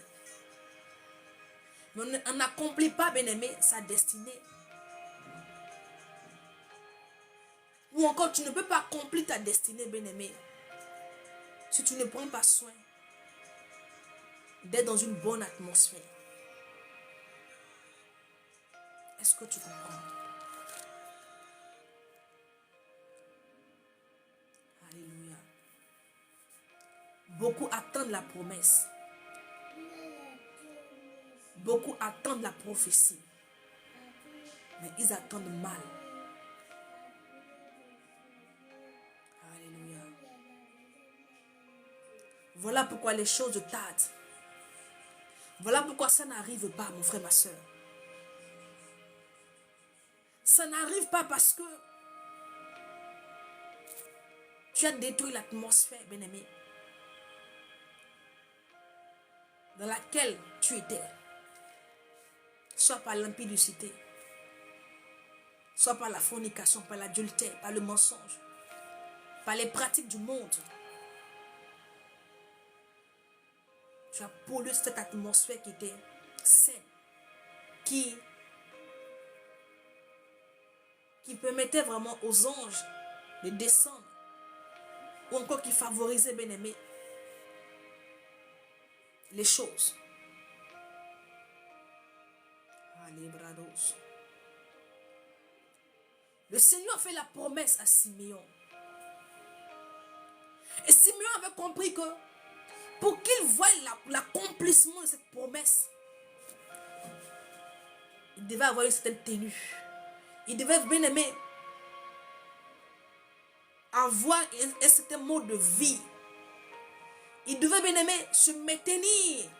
Speaker 1: Mais on n'accomplit pas, bien-aimé, sa destinée. Ou encore, tu ne peux pas accomplir ta destinée, bien-aimé, si tu ne prends pas soin d'être dans une bonne atmosphère. Est-ce que tu comprends? Alléluia. Beaucoup attendent la promesse. Beaucoup attendent la prophétie. Mais ils attendent mal. Voilà pourquoi les choses tardent. Voilà pourquoi ça n'arrive pas, mon frère, ma soeur. Ça n'arrive pas parce que tu as détruit l'atmosphère, bien-aimé, dans laquelle tu étais. Soit par l'impudicité, soit par la fornication, par l'adultère, par le mensonge, par les pratiques du monde. Tu as pollué cette atmosphère qui était saine, qui permettait vraiment aux anges de descendre, ou encore qui favorisait, bien aimé, les choses. Allez, brados. Le Seigneur a fait la promesse à Siméon. Et Siméon avait compris que pour qu'il voie l'accomplissement de cette promesse, il devait avoir une certaine tenue. Il devait, bien aimé, avoir un certain mode de vie. Il devait, bien aimé, se maintenir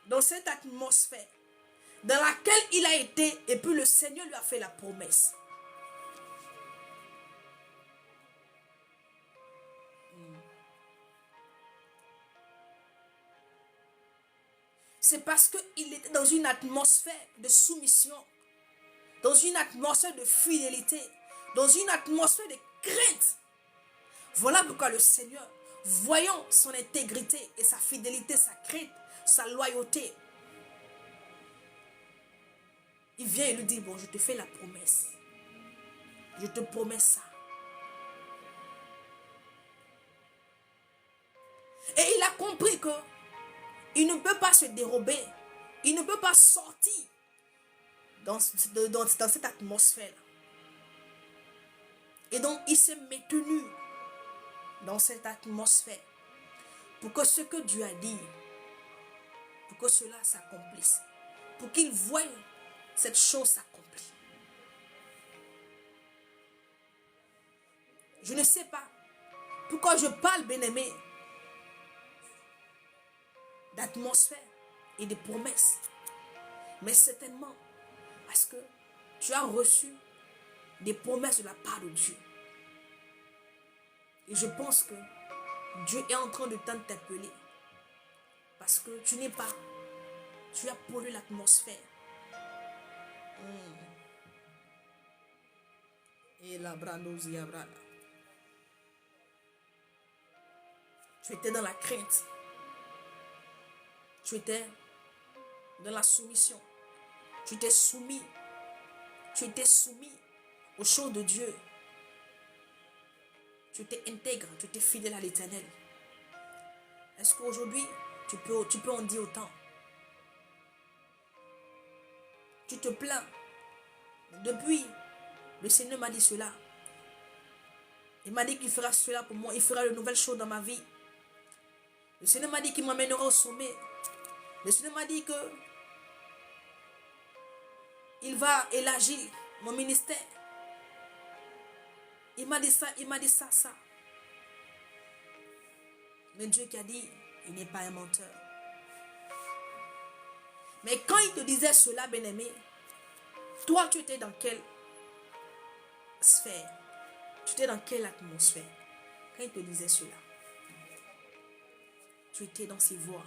Speaker 1: dans cette atmosphère dans laquelle il a été, et puis le Seigneur lui a fait la promesse. C'est parce qu'il était dans une atmosphère de soumission, dans une atmosphère de fidélité, dans une atmosphère de crainte. Voilà pourquoi le Seigneur, voyant son intégrité et sa fidélité, sa crainte, sa loyauté, il vient et lui dit, bon, je te fais la promesse. Je te promets ça. Et il a compris que il ne peut pas se dérober. Il ne peut pas sortir dans cette atmosphère. Et donc, il s'est maintenu dans cette atmosphère pour que ce que Dieu a dit, pour que cela s'accomplisse. Pour qu'il voie cette chose s'accomplir. Je ne sais pas pourquoi je parle, bien-aimé, d'atmosphère et de promesses. Mais certainement parce que tu as reçu des promesses de la part de Dieu. Et je pense que Dieu est en train de t'interpeller. Parce que tu n'es pas. Tu as pollué l'atmosphère. Et la brandosia brada. Tu étais dans la crainte. Tu étais dans la soumission. Tu t'es soumis. Tu étais soumis aux choses de Dieu. Tu étais intègre, tu étais fidèle à l'Éternel. Est-ce qu'aujourd'hui, tu peux en dire autant? Tu te plains. Depuis, le Seigneur m'a dit cela. Il m'a dit qu'il fera cela pour moi. Il fera de nouvelles choses dans ma vie. Le Seigneur m'a dit qu'il m'amènera au sommet. Le Seigneur m'a dit que il va élargir mon ministère. Il m'a dit ça, ça. Mais Dieu qui a dit, il n'est pas un menteur. Mais quand il te disait cela, bien-aimé, toi, tu étais dans quelle sphère? Tu étais dans quelle atmosphère? Quand il te disait cela, tu étais dans ses voies.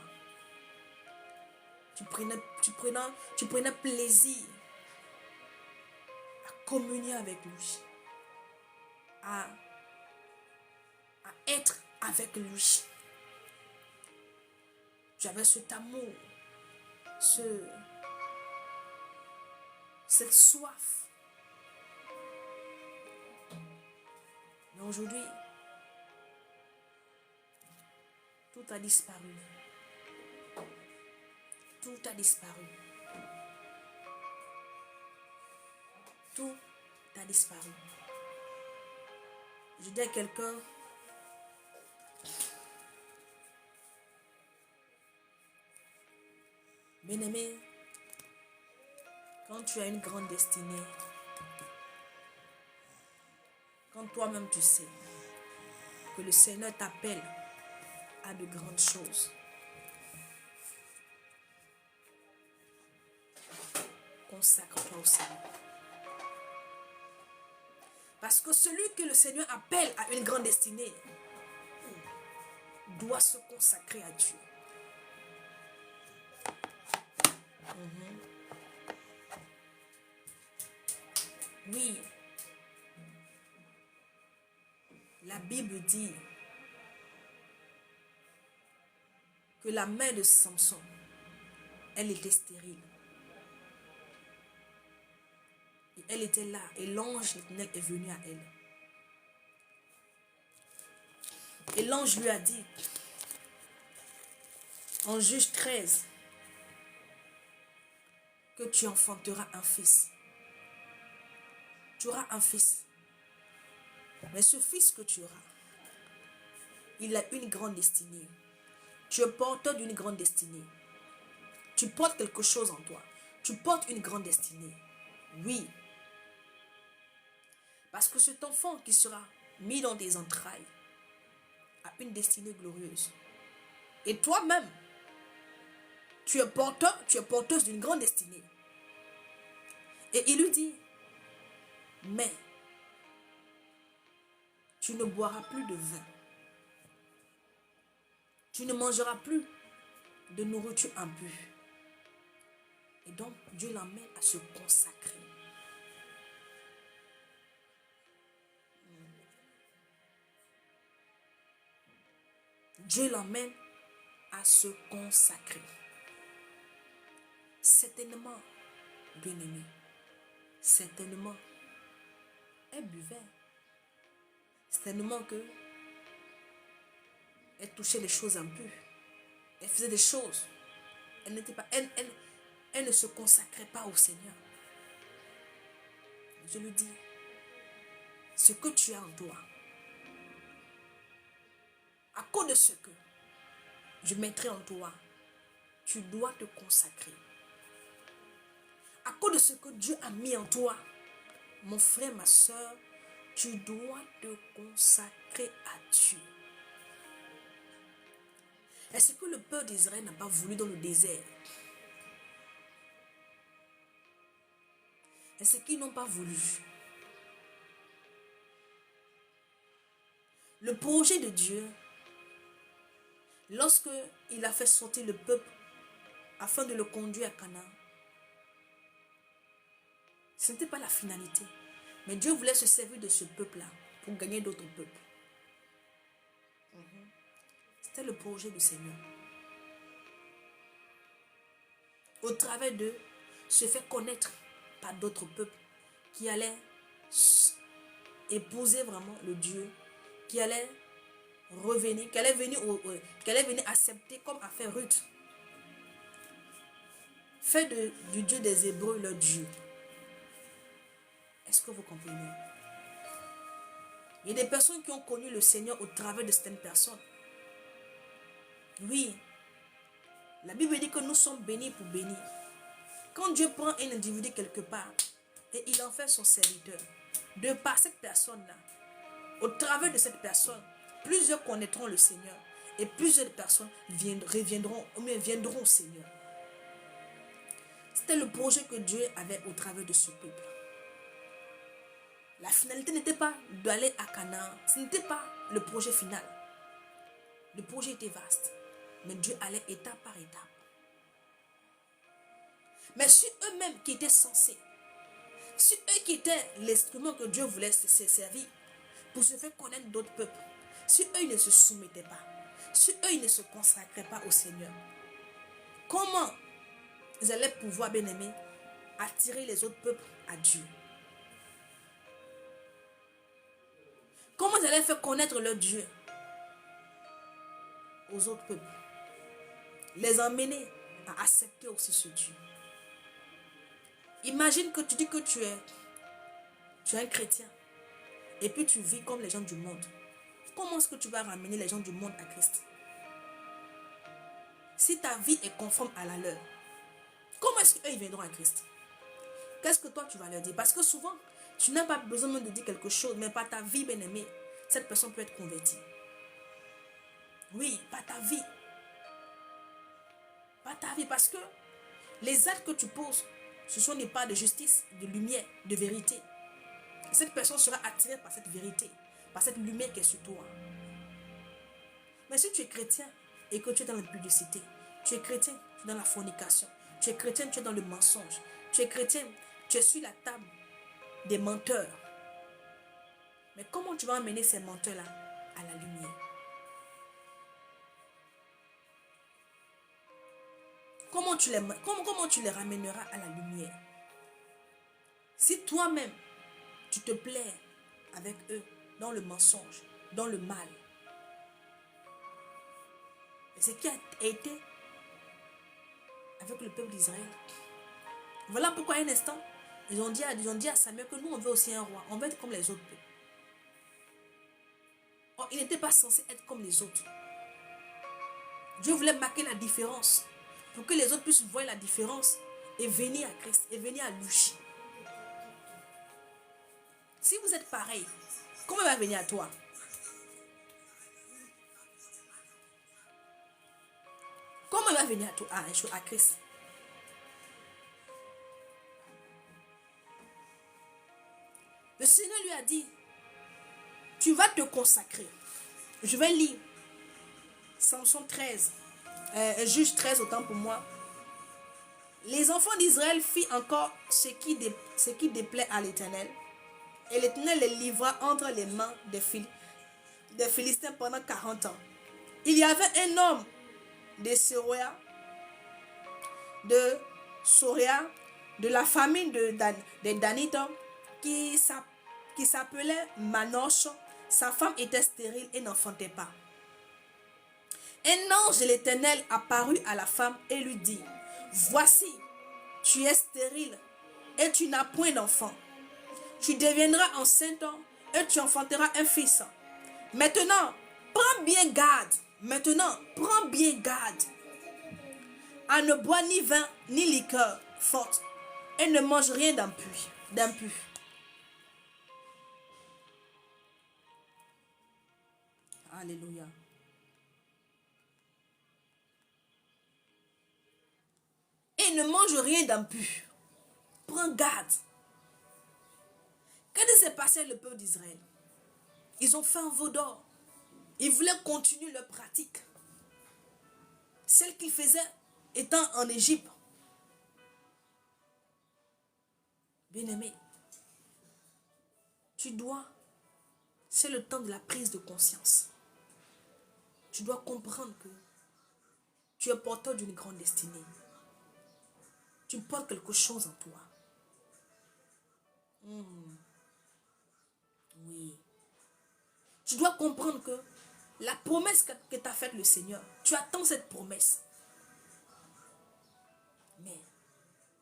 Speaker 1: Tu prenais plaisir à communier avec lui. À être avec lui. J'avais cet amour, cette soif. Mais aujourd'hui, tout a disparu. Tout a disparu. Tout a disparu. Je dis à quelqu'un, bien-aimé, quand tu as une grande destinée, quand toi-même tu sais que le Seigneur t'appelle à de grandes choses. Consacre-toi au Seigneur. Parce que celui que le Seigneur appelle à une grande destinée doit se consacrer à Dieu. Oui, la Bible dit que la main de Samson, elle était stérile. Et elle était là et l'ange l'Éternel est venu à elle. Et l'ange lui a dit, en Juge 13, que tu enfanteras un fils. Tu auras un fils. Mais ce fils que tu auras, il a une grande destinée. Tu es porteur d'une grande destinée. Tu portes quelque chose en toi. Tu portes une grande destinée. Oui. Parce que cet enfant qui sera mis dans tes entrailles a une destinée glorieuse. Et toi-même, tu es porteur, tu es porteuse d'une grande destinée. Et il lui dit, mais tu ne boiras plus de vin. Tu ne mangeras plus de nourriture impure. Et donc, Dieu l'emmène à se consacrer. Dieu l'emmène à se consacrer. Certainement, bien-aimé, certainement, elle buvait. Certainement que elle touchait les choses impures. Elle faisait des choses. Elle n'était pas, elle ne se consacrait pas au Seigneur. Je lui dis, ce que tu as en toi, à cause de ce que je mettrai en toi, tu dois te consacrer. À cause de ce que Dieu a mis en toi, mon frère, ma soeur, tu dois te consacrer à Dieu. Est-ce que le peuple d'Israël n'a pas voulu dans le désert? Est-ce qu'ils n'ont pas voulu? Le projet de Dieu, lorsque il a fait sortir le peuple afin de le conduire à Canaan, ce n'était pas la finalité. Mais Dieu voulait se servir de ce peuple-là pour gagner d'autres peuples. C'était le projet du Seigneur. Au travers d'eux, se fait connaître par d'autres peuples qui allaient épouser vraiment le Dieu, qui allait revenir, qui allait venir accepter comme a fait Ruth. Fait du Dieu des Hébreux leur Dieu. Est-ce que vous comprenez? Il y a des personnes qui ont connu le Seigneur au travers de certaines personnes. Oui. La Bible dit que nous sommes bénis pour bénir. Quand Dieu prend un individu quelque part et il en fait son serviteur, de par cette personne-là, au travers de cette personne, plusieurs connaîtront le Seigneur et plusieurs personnes viendront au Seigneur. C'était le projet que Dieu avait au travers de ce peuple. La finalité n'était pas d'aller à Canaan. Ce n'était pas le projet final. Le projet était vaste. Mais Dieu allait étape par étape. Mais si eux-mêmes qui étaient censés, si eux qui étaient l'instrument que Dieu voulait se servir pour se faire connaître d'autres peuples, si eux ils ne se soumettaient pas, si eux ils ne se consacraient pas au Seigneur, comment ils allaient pouvoir, bien aimés, attirer les autres peuples à Dieu? Comment ils allaient faire connaître leur Dieu aux autres peuples? Les emmener à accepter aussi ce Dieu. Imagine que tu dis que tu es un chrétien et puis tu vis comme les gens du monde. Comment est-ce que tu vas ramener les gens du monde à Christ? Si ta vie est conforme à la leur, comment est-ce qu'eux ils viendront à Christ? Qu'est-ce que toi tu vas leur dire? Parce que souvent, tu n'as pas besoin même de dire quelque chose, mais par ta vie bien-aimée, cette personne peut être convertie. Oui, pas ta vie. Pas ta vie, parce que les actes que tu poses, ce sont des pas de justice, de lumière, de vérité. Cette personne sera attirée par cette vérité, par cette lumière qui est sur toi. Mais si tu es chrétien et que tu es dans l'impudicité, tu es chrétien, tu es dans la fornication, tu es chrétien, tu es dans le mensonge, tu es chrétien, tu es sur la table des menteurs. Mais comment tu vas amener ces menteurs-là à la lumière? Comment tu les ramèneras à la lumière? Si toi-même, tu te plais avec eux dans le mensonge, dans le mal. Et ce qui a été avec le peuple d'Israël. Voilà pourquoi un instant, ils ont dit à Samuel que nous, on veut aussi un roi. On veut être comme les autres peuples. Or, il n'était pas censé être comme les autres. Dieu voulait marquer la différence pour que les autres puissent voir la différence et venir à Christ, et venir à lui. Si vous êtes pareil, comment il va venir à toi? Comment il va venir à toi, à Christ? Le Seigneur lui a dit, tu vas te consacrer. Je vais lire Samson 13, Juge 13 autant pour moi. Les enfants d'Israël firent encore ce qui déplaît à l'Éternel. Et l'Éternel les livra entre les mains des Philistins pendant 40 ans. Il y avait un homme de Soria, de la famille des Danites, qui s'appelait Manoche. Sa femme était stérile et n'enfantait pas. Un ange de l'Éternel apparut à la femme et lui dit, voici, tu es stérile et tu n'as point d'enfant. Tu deviendras enceinte et tu enfanteras un fils. Maintenant, prends bien garde. À ne boire ni vin ni liqueur forte et ne mange rien d'impur. Alléluia. Et ne mange rien d'impur. Prends garde. Qu'est-ce qui s'est passé le peuple d'Israël? Ils ont fait un veau d'or. Ils voulaient continuer leur pratique. Celle qu'ils faisaient étant en Égypte. Bien-aimé, c'est le temps de la prise de conscience. Tu dois comprendre que tu es porteur d'une grande destinée. Tu portes quelque chose en toi. Oui. Tu dois comprendre que la promesse que t'a faite le Seigneur, tu attends cette promesse. Mais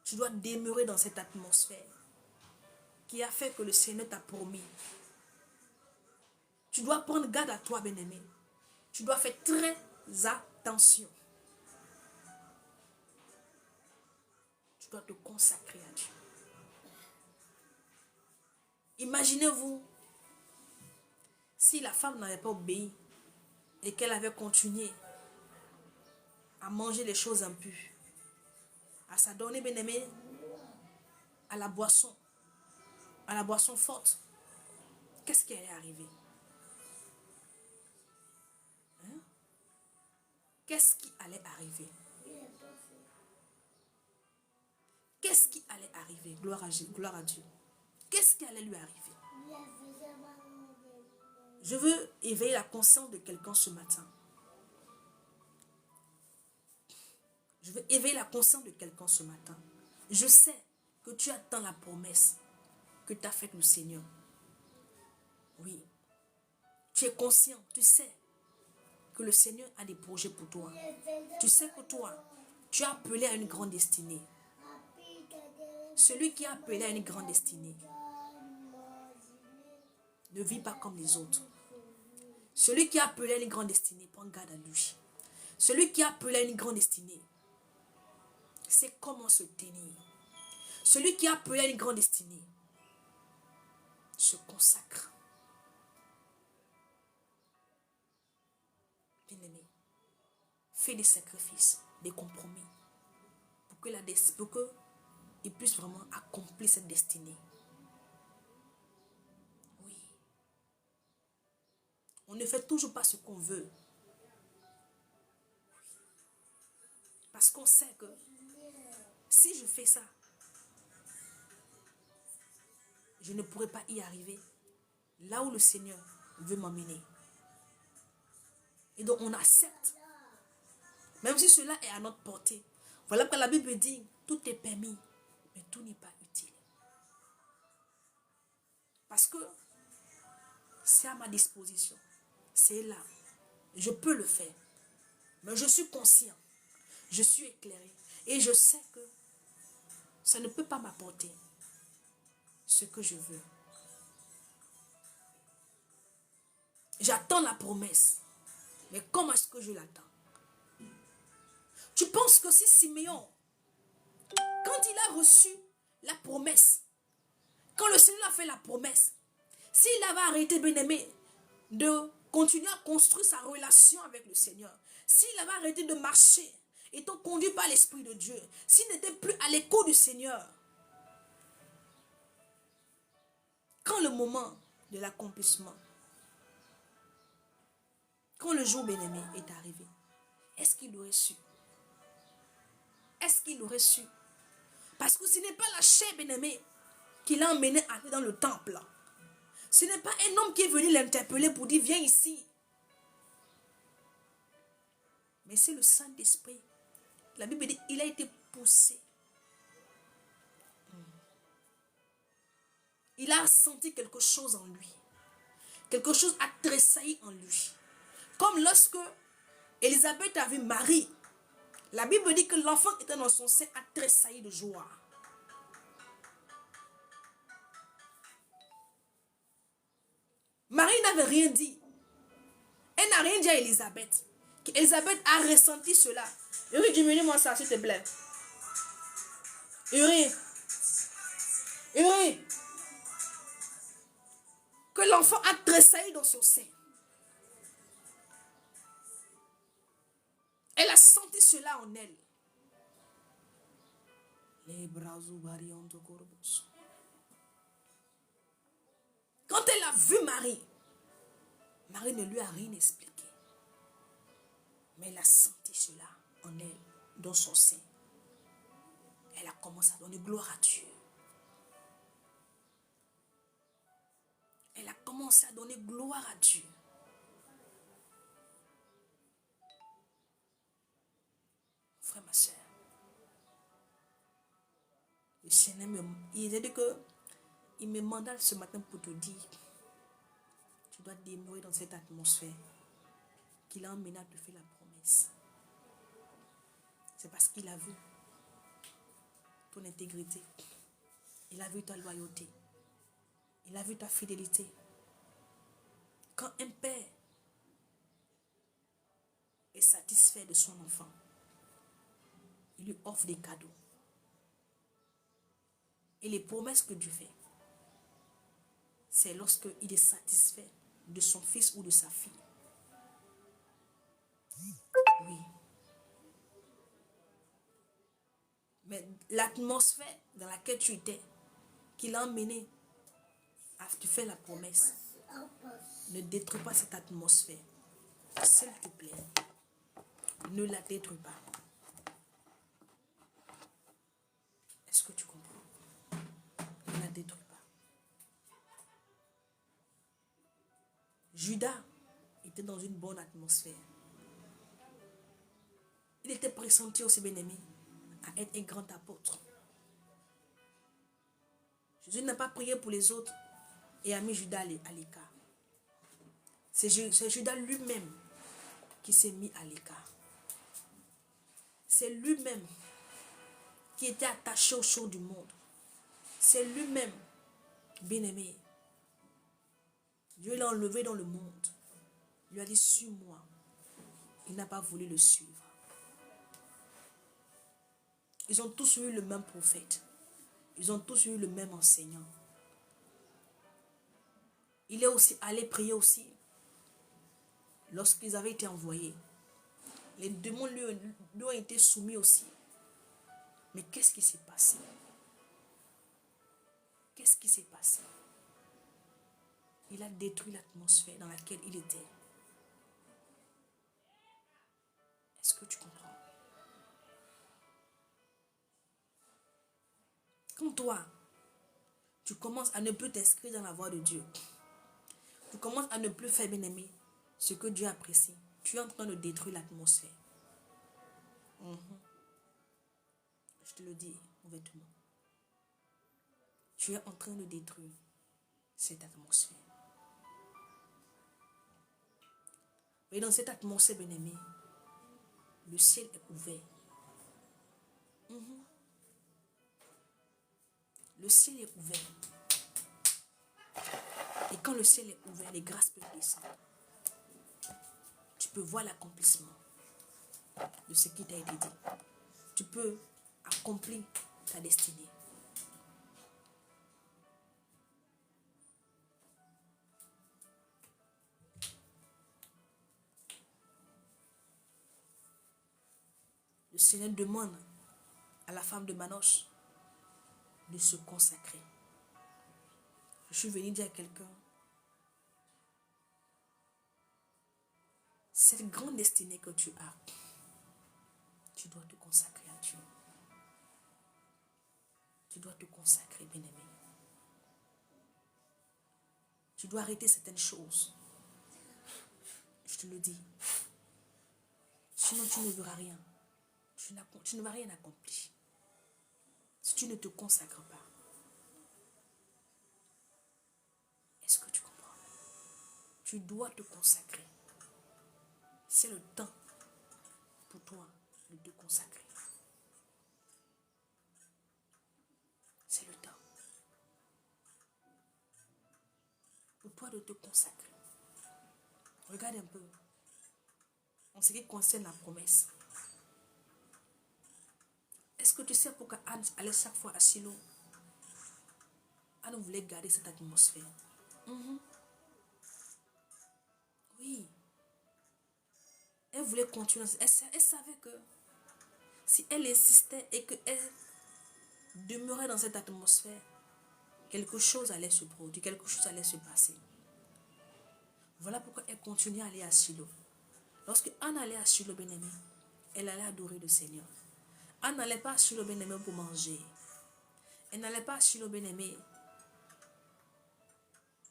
Speaker 1: tu dois demeurer dans cette atmosphère qui a fait que le Seigneur t'a promis. Tu dois prendre garde à toi, bien-aimé. Tu dois faire très attention. Tu dois te consacrer à Dieu. Imaginez-vous si la femme n'avait pas obéi et qu'elle avait continué à manger les choses impures, à s'adonner, bien-aimé, à la boisson forte. Qu'est-ce qui allait arriver? Qu'est-ce qui allait arriver? Qu'est-ce qui allait arriver? Gloire à Dieu. Qu'est-ce qui allait lui arriver? Je veux éveiller la conscience de quelqu'un ce matin. Je veux éveiller la conscience de quelqu'un ce matin. Je sais que tu attends la promesse que t'a faite le Seigneur. Oui. Tu es conscient, tu sais que le Seigneur a des projets pour toi. Tu sais que toi, tu es appelé à une grande destinée. Celui qui est appelé à une grande destinée ne vit pas comme les autres. Celui qui est appelé à une grande destinée, prends garde à lui. Celui qui est appelé à une grande destinée, sait comment se tenir. Celui qui est appelé à une grande destinée se consacre. Bien-aimé, fait des sacrifices, des compromis, pour qu'il puisse vraiment accomplir cette destinée. Oui. On ne fait toujours pas ce qu'on veut. Parce qu'on sait que si je fais ça, je ne pourrai pas y arriver là où le Seigneur veut m'emmener. Et donc on accepte. Même si cela est à notre portée. Voilà pourquoi la Bible dit, tout est permis, mais tout n'est pas utile. Parce que c'est à ma disposition. C'est là. Je peux le faire. Mais je suis conscient. Je suis éclairé. Et je sais que ça ne peut pas m'apporter ce que je veux. J'attends la promesse. Mais comment est-ce que je l'attends? Tu penses que si Siméon, quand il a reçu la promesse, quand le Seigneur a fait la promesse, s'il avait arrêté, bien-aimé, de continuer à construire sa relation avec le Seigneur, s'il avait arrêté de marcher, étant conduit par l'Esprit de Dieu, s'il n'était plus à l'écoute du Seigneur, quand le moment de l'accomplissement, quand le jour bien-aimé est arrivé, est-ce qu'il aurait su? Est-ce qu'il aurait su? Parce que ce n'est pas la chair bien-aimée qui l'a emmené à aller dans le temple. Ce n'est pas un homme qui est venu l'interpeller pour dire viens ici. Mais c'est le Saint-Esprit. La Bible dit il a été poussé. Il a senti quelque chose en lui. Quelque chose a tressailli en lui. Comme lorsque Élisabeth a vu Marie. La Bible dit que l'enfant qui était dans son sein a tressailli de joie. Marie n'avait rien dit. Elle n'a rien dit à Élisabeth. Élisabeth a ressenti cela. Uri, diminue-moi ça, s'il te plaît. Uri. Uri. Que l'enfant a tressailli dans son sein. Elle a senti cela en elle. Quand elle a vu Marie, Marie ne lui a rien expliqué. Mais elle a senti cela en elle, dans son sein. Elle a commencé à donner gloire à Dieu. Elle a commencé à donner gloire à Dieu. Frère, ma soeur. Le Seigneur il me mandate ce matin pour te dire, tu dois demeurer dans cette atmosphère qu'il a emmené à te faire la promesse. C'est parce qu'il a vu ton intégrité. Il a vu ta loyauté. Il a vu ta fidélité. Quand un père est satisfait de son enfant, il lui offre des cadeaux. Et les promesses que Dieu fait, c'est lorsqu'il est satisfait de son fils ou de sa fille. Oui. Mais l'atmosphère dans laquelle tu étais, qui l'a emmené à te faire la promesse, ne détruis pas cette atmosphère. S'il te plaît, ne la détruis pas. Est-ce que tu comprends? Ne la détruis pas. Judas était dans une bonne atmosphère. Il était pressenti aussi, bien-aimé, à être un grand apôtre. Jésus n'a pas prié pour les autres et a mis Judas à l'écart. C'est Judas lui-même qui s'est mis à l'écart. C'est lui-même qui était attaché aux choses du monde. C'est lui-même, bien-aimé. Dieu l'a enlevé dans le monde. Il lui a dit, suis-moi. Il n'a pas voulu le suivre. Ils ont tous eu le même prophète. Ils ont tous eu le même enseignant. Il est aussi allé prier aussi lorsqu'ils avaient été envoyés. Les démons lui ont été soumis aussi. Mais qu'est-ce qui s'est passé? Qu'est-ce qui s'est passé? Il a détruit l'atmosphère dans laquelle il était. Est-ce que tu comprends? Quand toi, tu commences à ne plus t'inscrire dans la voie de Dieu, tu commences à ne plus faire, bien-aimé, ce que Dieu apprécie, tu es en train de détruire l'atmosphère. Je te le dis ouvertement. Tu es en train de détruire cette atmosphère. Et dans cette atmosphère, bien-aimé, le ciel est ouvert. Le ciel est ouvert. Et quand le ciel est ouvert, les grâces peuvent descendre. Tu peux voir l'accomplissement de ce qui t'a été dit. Tu peux accomplir ta destinée. Le Seigneur demande à la femme de Manoche de se consacrer. Je suis venu dire à quelqu'un, cette grande destinée que tu as, tu dois te consacrer à Dieu. Tu dois te consacrer, bien-aimé. Tu dois arrêter certaines choses. Je te le dis. Sinon, tu ne verras rien. Tu ne vas rien accomplir. Si tu ne te consacres pas. Est-ce que tu comprends? Tu dois te consacrer. C'est le temps pour toi de te consacrer. C'est le temps pour toi de te consacrer. Regarde un peu en ce qui concerne la promesse. Est-ce que tu sais pourquoi Anne allait chaque fois à Silo? Anne voulait garder cette atmosphère. Oui. Elle voulait continuer. Elle savait que si elle insistait et qu'elle demeurait dans cette atmosphère, quelque chose allait se produire, quelque chose allait se passer. Voilà pourquoi elle continuait à aller à Silo. Lorsque Anne allait à Silo, bien-aimé, elle allait adorer le Seigneur. Anne n'allait pas à Silo, bien-aimé, pour manger. Elle n'allait pas à Silo, bien-aimé,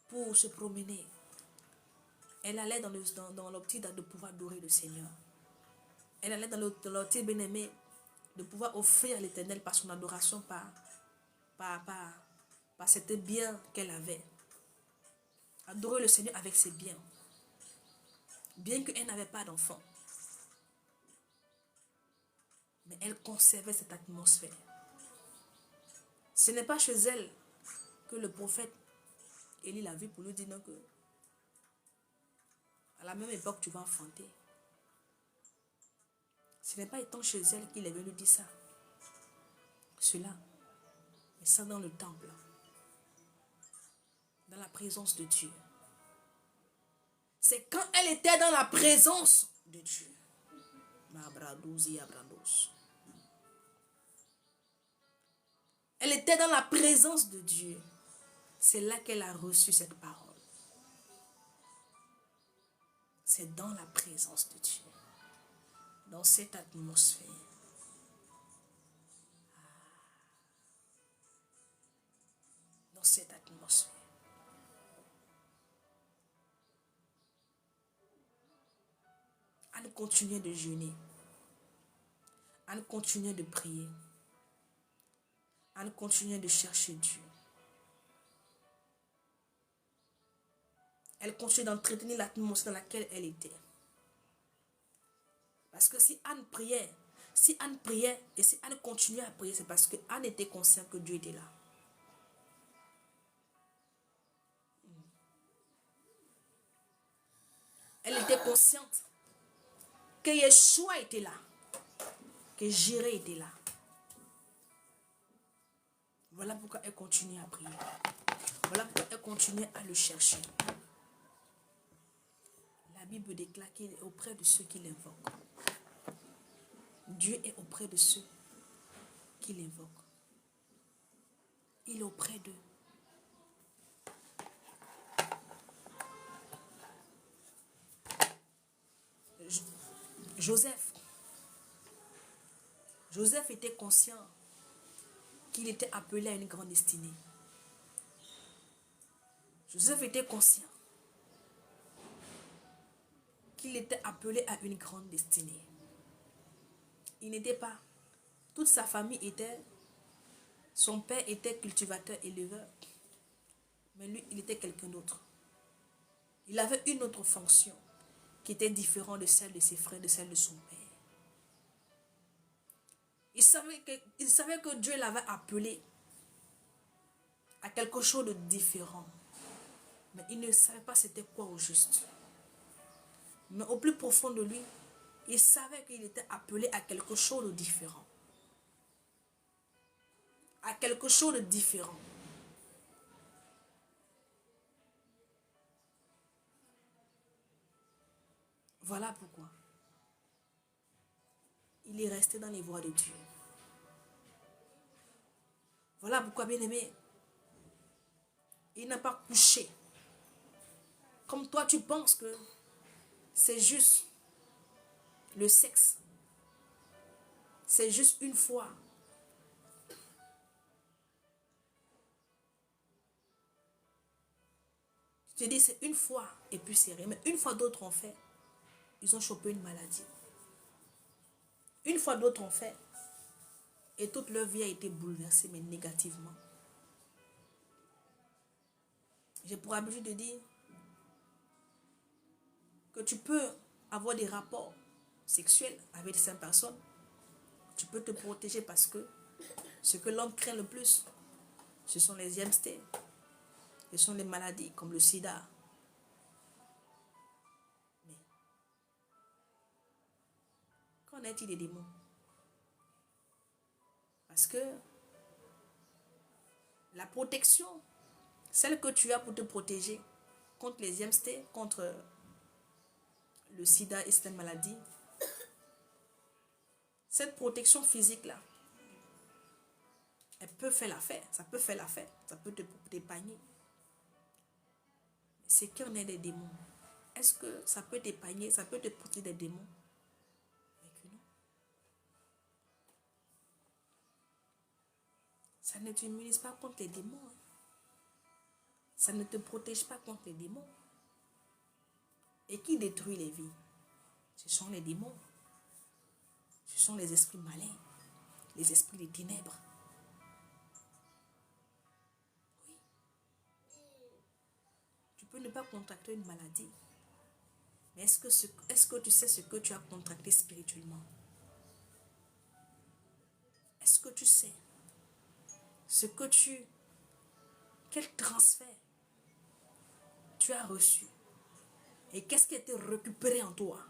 Speaker 1: pour se promener. Elle allait dans l'optique de pouvoir adorer le Seigneur. Elle allait dans l'optique, bien-aimé, de pouvoir offrir à l'Éternel par son adoration, par cet bien qu'elle avait. Adorer le Seigneur avec ses biens. Bien qu'elle n'avait pas d'enfant. Mais elle conservait cette atmosphère. Ce n'est pas chez elle que le prophète Élie l'a vu pour lui dire non, que à la même époque tu vas enfanter. Ce n'est pas étant chez elle qu'il est venu dire ça. Cela, mais ça dans le temple, dans la présence de Dieu. C'est quand elle était dans la présence de Dieu. Elle était dans la présence de Dieu. C'est là qu'elle a reçu cette parole. C'est dans la présence de Dieu. Dans cette atmosphère. Dans cette atmosphère. Anne continuait de jeûner. Anne continuait de prier. Anne continuait de chercher Dieu. Elle continuait d'entretenir l'atmosphère dans laquelle elle était. Parce que si Anne priait et si Anne continuait à prier, c'est parce que Anne était consciente que Dieu était là. Elle était consciente que Yeshua était là, que Jireh était là. Voilà pourquoi elle continuait à prier. Voilà pourquoi elle continuait à le chercher. La Bible déclare qu'il est auprès de ceux qui l'invoquent. Dieu est auprès de ceux qui l'invoquent. Il est auprès d'eux. Joseph était conscient qu'il était appelé à une grande destinée. Joseph était conscient qu'il était appelé à une grande destinée. Il n'était pas. Toute sa famille était. Son père était cultivateur, éleveur. Mais lui, il était quelqu'un d'autre. Il avait une autre fonction qui était différente de celle de ses frères, de celle de son père. Il savait que Dieu l'avait appelé à quelque chose de différent. Mais il ne savait pas c'était quoi au juste. Mais au plus profond de lui, il savait qu'il était appelé à quelque chose de différent. À quelque chose de différent. Voilà pourquoi il est resté dans les voies de Dieu. Voilà pourquoi, bien-aimé, il n'a pas couché. Comme toi, tu penses que c'est juste le sexe. C'est juste une fois. Tu te dis c'est une fois et puis c'est rien. Mais une fois d'autres ont fait, ils ont chopé une maladie. Une fois d'autres ont fait et toute leur vie a été bouleversée, mais négativement. J'ai pour habitude de dire que tu peux avoir des rapports sexuels avec certaines personnes. Tu peux te protéger parce que ce que l'homme craint le plus, ce sont les IMST. Ce sont les maladies comme le sida. Mais qu'en est-il des démons? Parce que la protection, celle que tu as pour te protéger contre les IMST, contre le sida et certaines maladies, cette protection physique-là, elle peut faire l'affaire, ça peut faire l'affaire, ça peut t'épargner. C'est qu'il y en a des démons. Est-ce que ça peut t'épargner, ça peut te protéger des démons? Mais que non. Ça ne t'immunise pas contre les démons. Hein. Ça ne te protège pas contre les démons. Et qui détruit les vies? Ce sont les démons. Ce sont les esprits malins, les esprits des ténèbres. Oui. Tu peux ne pas contracter une maladie. Mais est-ce que tu sais ce que tu as contracté spirituellement? Est-ce que tu sais quel transfert tu as reçu? Et qu'est-ce qui a été récupéré en toi?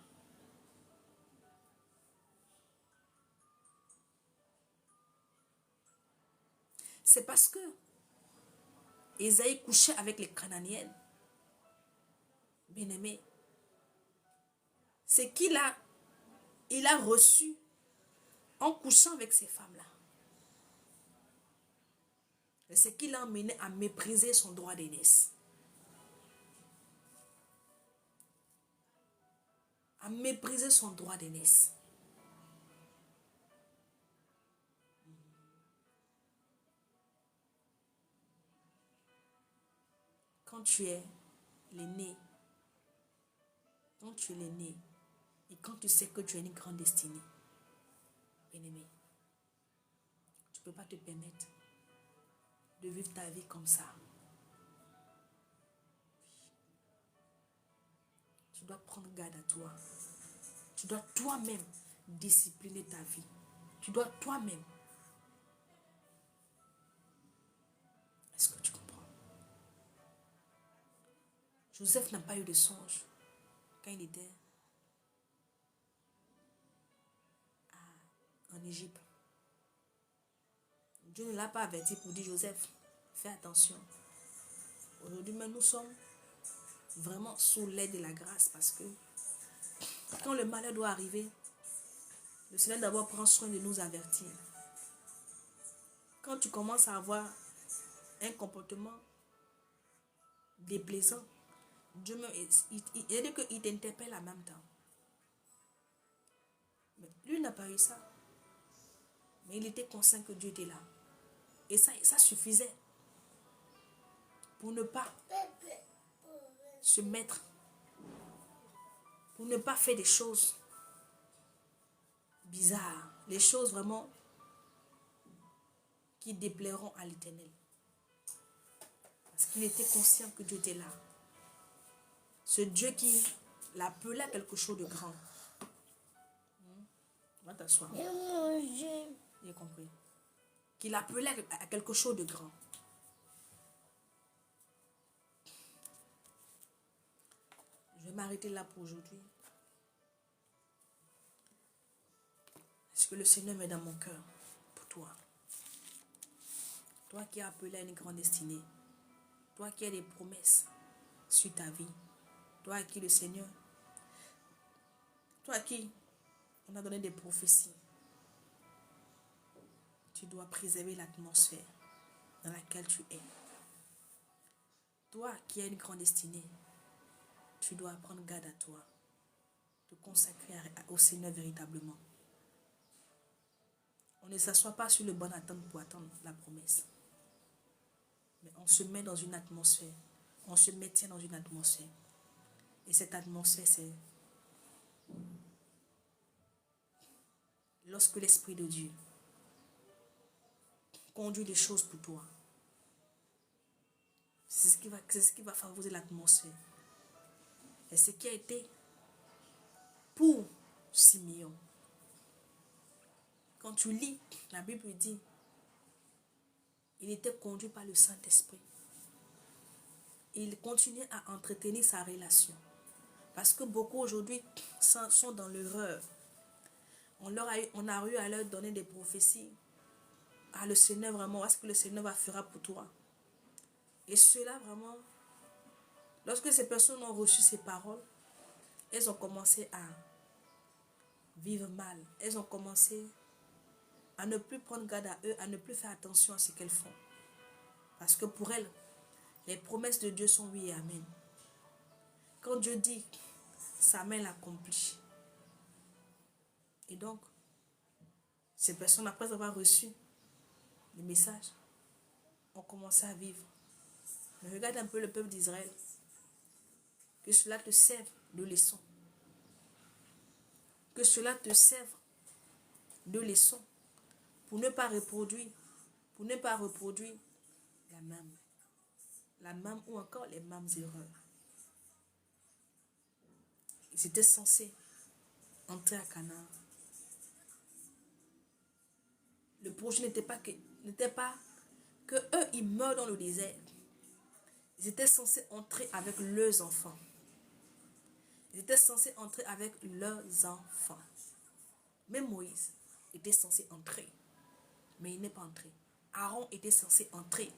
Speaker 1: C'est parce que Ésaïe couchait avec les Cananéennes. Bien-aimé, c'est qu'il a reçu en couchant avec ces femmes-là. Et c'est qu'il l'a amené à mépriser son droit d'aînesse. À mépriser son droit d'aînesse. Quand tu es l'aîné, et quand tu sais que tu as une grande destinée, bien-aimé, tu ne peux pas te permettre de vivre ta vie comme ça. Tu dois prendre garde à toi. Tu dois toi-même discipliner ta vie. Tu dois toi-même. Est-ce que tu comprends? Joseph n'a pas eu de songe quand il était en Égypte. Dieu ne l'a pas averti pour dire Joseph, fais attention. Aujourd'hui, même nous sommes vraiment sous l'aide de la grâce parce que quand le malheur doit arriver, Le Seigneur d'abord prend soin de nous avertir. Quand tu commences à avoir un comportement déplaisant, Dieu il t'interpelle en même temps. Mais lui n'a pas eu ça. Mais il était conscient que Dieu était là. Et ça suffisait pour ne pas se mettre, pour ne pas faire des choses bizarres, les choses vraiment qui déplairont à l'Éternel. Parce qu'il était conscient que Dieu était là. Ce Dieu qui l'appelait à quelque chose de grand. Va t'asseoir. J'ai compris. Qu'il appelait à quelque chose de grand. Je vais m'arrêter là pour aujourd'hui. Parce que le Seigneur met dans mon cœur pour toi. Toi qui es appelé à une grande destinée. Toi qui as des promesses sur ta vie. Toi à qui le Seigneur, toi à qui on a donné des prophéties. Tu dois préserver l'atmosphère dans laquelle tu es. Toi qui as une grande destinée, tu dois prendre garde à toi. Te consacrer au Seigneur véritablement. On ne s'assoit pas sur le banc d'attente pour attendre la promesse. Mais on se met dans une atmosphère. On se maintient dans une atmosphère. Et cette atmosphère, c'est lorsque l'Esprit de Dieu conduit les choses pour toi. C'est ce qui va favoriser l'atmosphère. Et ce qui a été pour Simeon. Quand tu lis, la Bible dit, il était conduit par le Saint-Esprit. Il continuait à entretenir sa relation. Parce que beaucoup aujourd'hui sont dans l'erreur. On a eu à leur donner des prophéties. Ah, le Seigneur vraiment, est-ce que le Seigneur va faire pour toi? Et cela vraiment, lorsque ces personnes ont reçu ces paroles, elles ont commencé à vivre mal. Elles ont commencé à ne plus prendre garde à eux, à ne plus faire attention à ce qu'elles font. Parce que pour elles, les promesses de Dieu sont oui et amen. Quand Dieu dit, sa main l'accomplit. Et donc, ces personnes, après avoir reçu le message, ont commencé à vivre. Mais regarde un peu le peuple d'Israël. Que cela te serve de leçon. Que cela te serve de leçon. Pour ne pas reproduire la même ou encore les mêmes erreurs. Ils étaient censés entrer à Canaan. Le projet n'était pas que eux, ils meurent dans le désert. Ils étaient censés entrer avec leurs enfants. Ils étaient censés entrer avec leurs enfants. Même Moïse était censé entrer, mais il n'est pas entré. Aaron était censé entrer,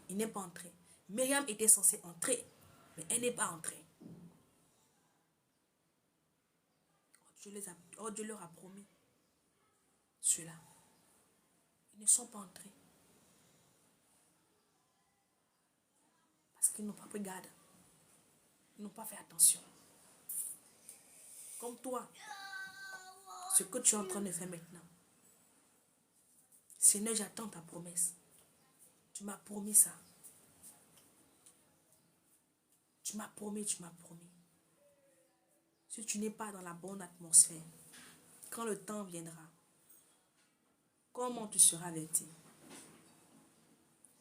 Speaker 1: il n'est pas entré. Myriam était censée entrer, mais elle n'est pas entrée. Dieu leur a promis cela. Ils ne sont pas entrés. Parce qu'ils n'ont pas pris garde. Ils n'ont pas fait attention. Comme toi, ce que tu es en train de faire maintenant. Seigneur, j'attends ta promesse. Tu m'as promis ça. Tu m'as promis. Si tu n'es pas dans la bonne atmosphère, quand le temps viendra, comment tu seras averti?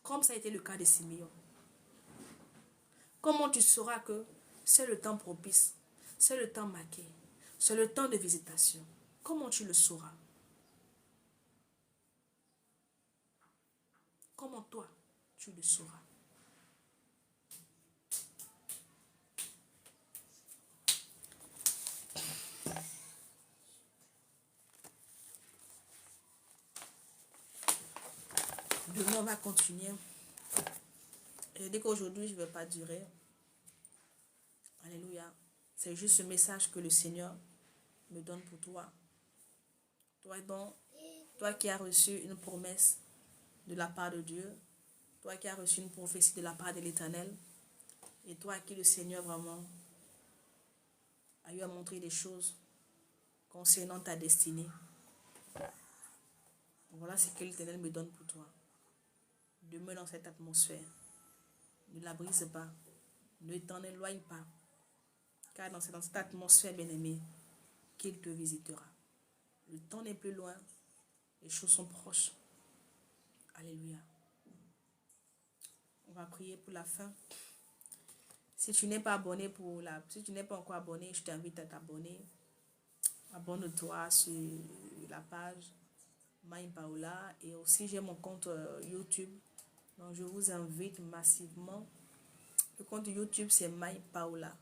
Speaker 1: Comme ça a été le cas de Simeon. Comment tu sauras que c'est le temps propice, c'est le temps marqué, c'est le temps de visitation? Comment tu le sauras? Comment toi, tu le sauras? Demain, on va continuer. Je dis qu'aujourd'hui, je ne vais pas durer. Alléluia. C'est juste ce message que le Seigneur me donne pour toi. Toi qui as reçu une promesse de la part de Dieu, toi qui as reçu une prophétie de la part de l'Éternel, et toi à qui le Seigneur vraiment a eu à montrer des choses concernant ta destinée. Voilà ce que l'Éternel me donne pour toi. Demeure dans cette atmosphère. Ne la brise pas. Ne t'en éloigne pas. Car c'est dans cette atmosphère, bien-aimé, qu'il te visitera. Le temps n'est plus loin. Les choses sont proches. Alléluia. On va prier pour la fin. Si tu n'es pas abonné si tu n'es pas encore abonné, je t'invite à t'abonner. Abonne-toi sur la page Maï Paola. Et aussi, j'ai mon compte YouTube. Donc, je vous invite massivement. Le compte YouTube, c'est Maï Paola.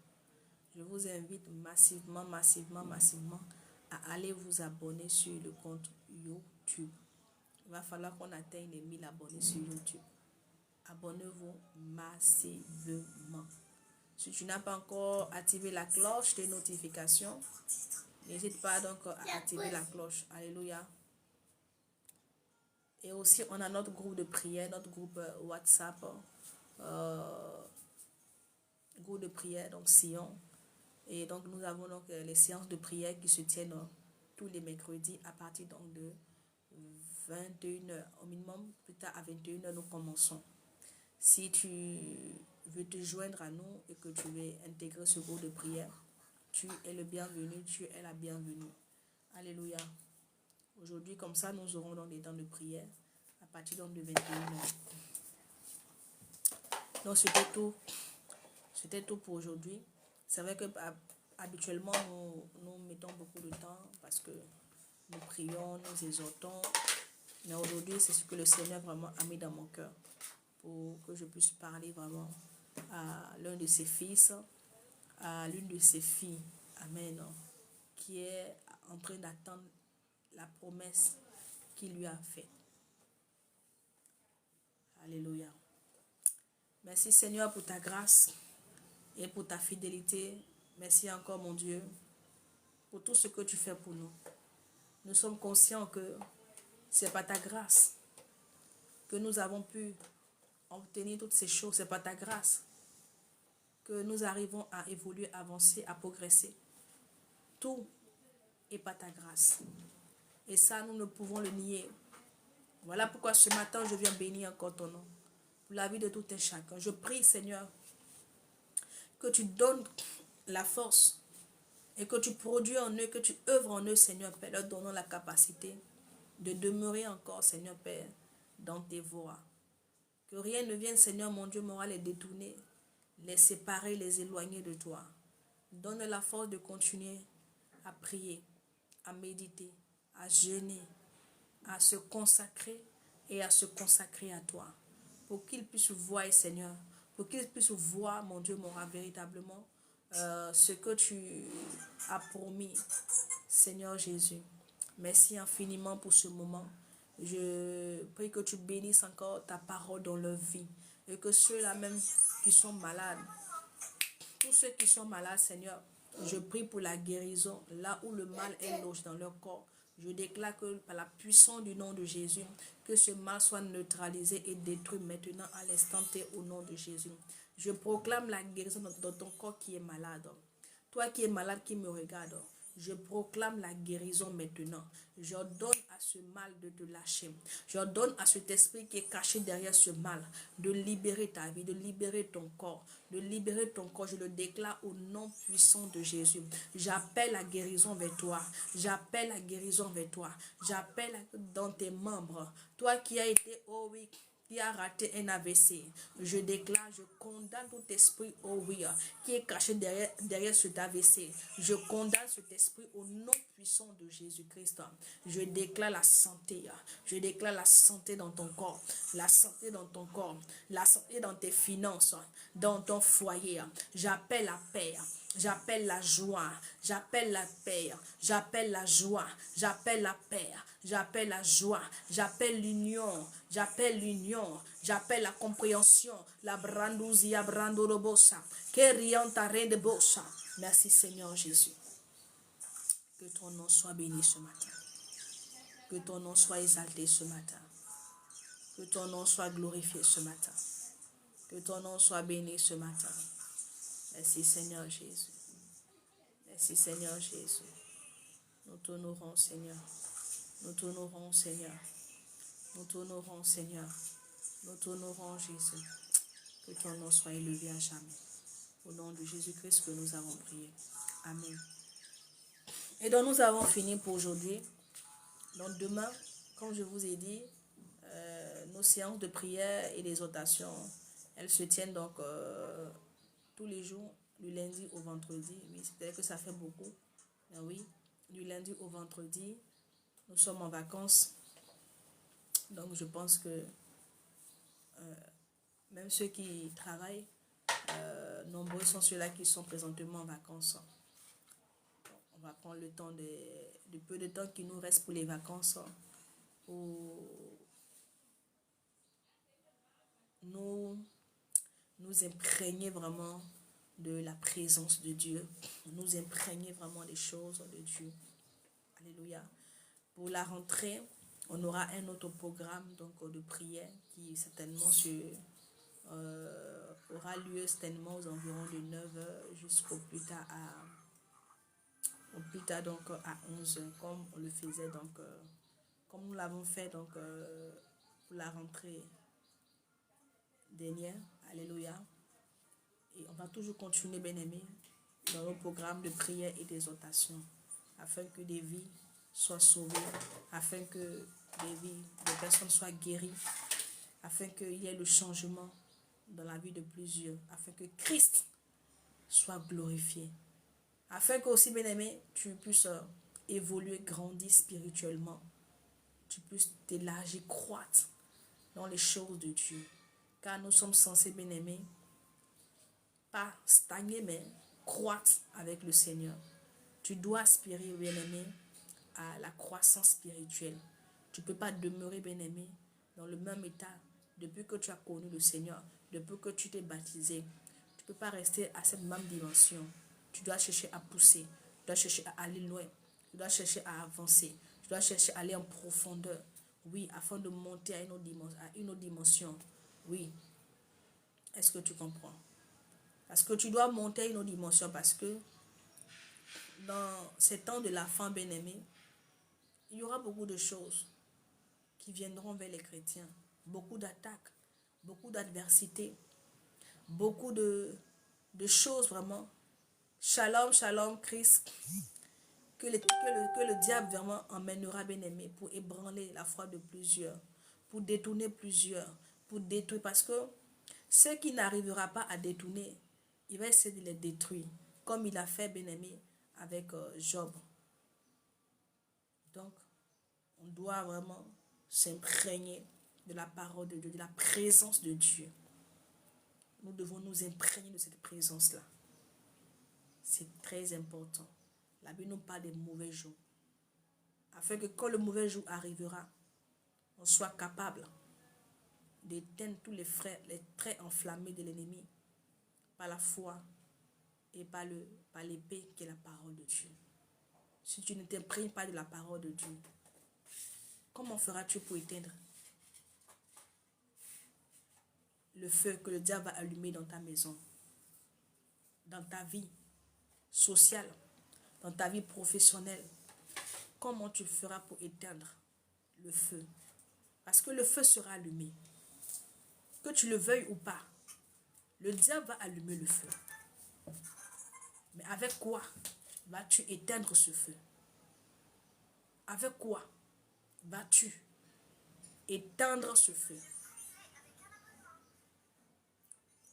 Speaker 1: Je vous invite massivement à aller vous abonner sur le compte YouTube. Il va falloir qu'on atteigne les 1000 abonnés sur YouTube. Abonnez-vous massivement. Si tu n'as pas encore activé la cloche des notifications, n'hésite pas donc à activer la cloche. Alléluia. Et aussi, on a notre groupe de prière, notre groupe WhatsApp, groupe de prière, donc Sion. Et donc, nous avons donc les séances de prière qui se tiennent tous les mercredis à partir donc de 21h. Au minimum, plus tard à 21h, nous commençons. Si tu veux te joindre à nous et que tu veux intégrer ce groupe de prière, tu es le bienvenu, tu es la bienvenue. Alléluia. Aujourd'hui, comme ça, nous aurons donc des temps de prière à partir donc de 21h. Donc, c'était tout. C'était tout pour aujourd'hui. C'est vrai que habituellement, nous mettons beaucoup de temps parce que nous prions, nous exhortons. Mais aujourd'hui, c'est ce que le Seigneur vraiment a mis dans mon cœur pour que je puisse parler vraiment à l'un de ses fils, à l'une de ses filles. Amen. Qui est en train d'attendre la promesse qu'il lui a faite. Alléluia. Merci Seigneur pour ta grâce et pour ta fidélité. Merci encore mon Dieu pour tout ce que tu fais pour nous. Nous sommes conscients que c'est par ta grâce que nous avons pu obtenir toutes ces choses. C'est par ta grâce que nous arrivons à évoluer, avancer, à progresser. Tout est par ta grâce. Et ça, nous ne pouvons le nier. Voilà pourquoi ce matin, je viens bénir encore ton nom. Pour la vie de tout un chacun. Je prie, Seigneur, que tu donnes la force et que tu produis en eux, que tu œuvres en eux, Seigneur Père, leur donnant la capacité de demeurer encore, Seigneur Père, dans tes voies. Que rien ne vienne, Seigneur mon Dieu, m'aura les détourner, les séparer, les éloigner de toi. Donne la force de continuer à prier, à méditer, à jeûner, à se consacrer et à se consacrer à toi. Pour qu'ils puissent voir, Seigneur, pour qu'ils puissent voir, mon Dieu, m'aura véritablement ce que tu as promis, Seigneur Jésus. Merci infiniment pour ce moment. Je prie que tu bénisses encore ta parole dans leur vie et que ceux-là même qui sont malades, tous ceux qui sont malades, Seigneur, je prie pour la guérison là où le mal est logé dans leur corps. Je déclare que par la puissance du nom de Jésus, que ce mal soit neutralisé et détruit maintenant à l'instant T au nom de Jésus. Je proclame la guérison dans ton corps qui est malade. Toi qui es malade, qui me regarde, je proclame la guérison maintenant. J'ordonne à ce mal de te lâcher. J'ordonne à cet esprit qui est caché derrière ce mal de libérer ta vie, de libérer ton corps. De libérer ton corps, je le déclare au nom puissant de Jésus. J'appelle la guérison vers toi. J'appelle la guérison vers toi. J'appelle dans tes membres. Toi qui as été, oh oui, qui a raté un AVC. Je déclare, je condamne tout esprit, oh oui, qui est caché derrière cet AVC. Je condamne cet esprit au nom puissant de Jésus-Christ. Je déclare la santé. Je déclare la santé dans ton corps. La santé dans ton corps. La santé dans tes finances. Dans ton foyer. J'appelle la paix. J'appelle la joie, j'appelle la paix, j'appelle la joie, j'appelle la paix, j'appelle la joie, j'appelle l'union, j'appelle la compréhension, la brandouzia brandorobosa, que rianta de bossa. Merci Seigneur Jésus. Que ton nom soit béni ce matin. Que ton nom soit exalté ce matin. Que ton nom soit glorifié ce matin. Que ton nom soit béni ce matin. Merci Seigneur Jésus. Merci Seigneur Jésus. Nous t'honorons Seigneur. Nous t'honorons Seigneur. Nous t'honorons Seigneur. Nous t'honorons Jésus. Que ton nom soit élevé à jamais. Au nom de Jésus-Christ que nous avons prié. Amen. Et donc nous avons fini pour aujourd'hui. Donc demain, comme je vous ai dit, nos séances de prière et d'exhortation, elles se tiennent donc tous les jours, du lundi au vendredi. Oui, c'est vrai que ça fait beaucoup. Mais oui, du lundi au vendredi, nous sommes en vacances. Donc je pense que même ceux qui travaillent, nombreux sont ceux-là qui sont présentement en vacances. On va prendre le temps de peu de temps qui nous reste pour les vacances pour nous imprégner vraiment de la présence de Dieu, nous imprégner vraiment des choses de Dieu. Alléluia. Pour la rentrée, on aura un autre programme donc de prière qui certainement aura lieu certainement aux environs de 9h jusqu'au plus tard donc à 11h, comme on le faisait donc comme nous l'avons fait donc pour la rentrée dernière. Alléluia. Et on va toujours continuer, bien-aimés, dans nos programmes de prière et d'exhortation, afin que des vies soient sauvées, afin que des personnes soient guéries, afin qu'il y ait le changement dans la vie de plusieurs, afin que Christ soit glorifié, afin que aussi, bien-aimé, tu puisses évoluer, grandir spirituellement, tu puisses t'élargir, croître dans les choses de Dieu, car nous sommes censés, bien-aimés, pas stagner, mais croître avec le Seigneur. Tu dois aspirer, bien-aimé, à la croissance spirituelle. Tu ne peux pas demeurer, bien-aimé, dans le même état depuis que tu as connu le Seigneur, depuis que tu t'es baptisé. Tu ne peux pas rester à cette même dimension. Tu dois chercher à pousser, tu dois chercher à aller loin, tu dois chercher à avancer, tu dois chercher à aller en profondeur. Oui, afin de monter à une autre dimension. Oui. Est-ce que tu comprends? Parce que tu dois monter à une autre dimension, parce que dans ces temps de la fin, bien-aimé, il y aura beaucoup de choses qui viendront vers les chrétiens. Beaucoup d'attaques, beaucoup d'adversités, beaucoup de choses vraiment. Shalom, shalom, Christ. Que le diable vraiment emmènera, bien-aimé, pour ébranler la foi de plusieurs, pour détourner plusieurs, pour détruire. Parce que ce qui n'arrivera pas à détourner, il va essayer de les détruire, comme il a fait, bien-aimé, avec Job. Donc, on doit vraiment s'imprégner de la parole de Dieu, de la présence de Dieu. Nous devons nous imprégner de cette présence-là. C'est très important. La Bible nous parle des mauvais jours, afin que quand le mauvais jour arrivera, on soit capable d'éteindre tous les traits enflammés de l'ennemi par la foi et par l'épée qui est la parole de Dieu. Si tu ne t'imprègnes pas de la parole de Dieu, comment feras-tu pour éteindre le feu que le diable va allumer dans ta maison, dans ta vie sociale, dans ta vie professionnelle? Comment tu feras pour éteindre le feu? Parce que le feu sera allumé. Que tu le veuilles ou pas, le diable va allumer le feu. Mais avec quoi vas-tu éteindre ce feu? Avec quoi vas-tu éteindre ce feu?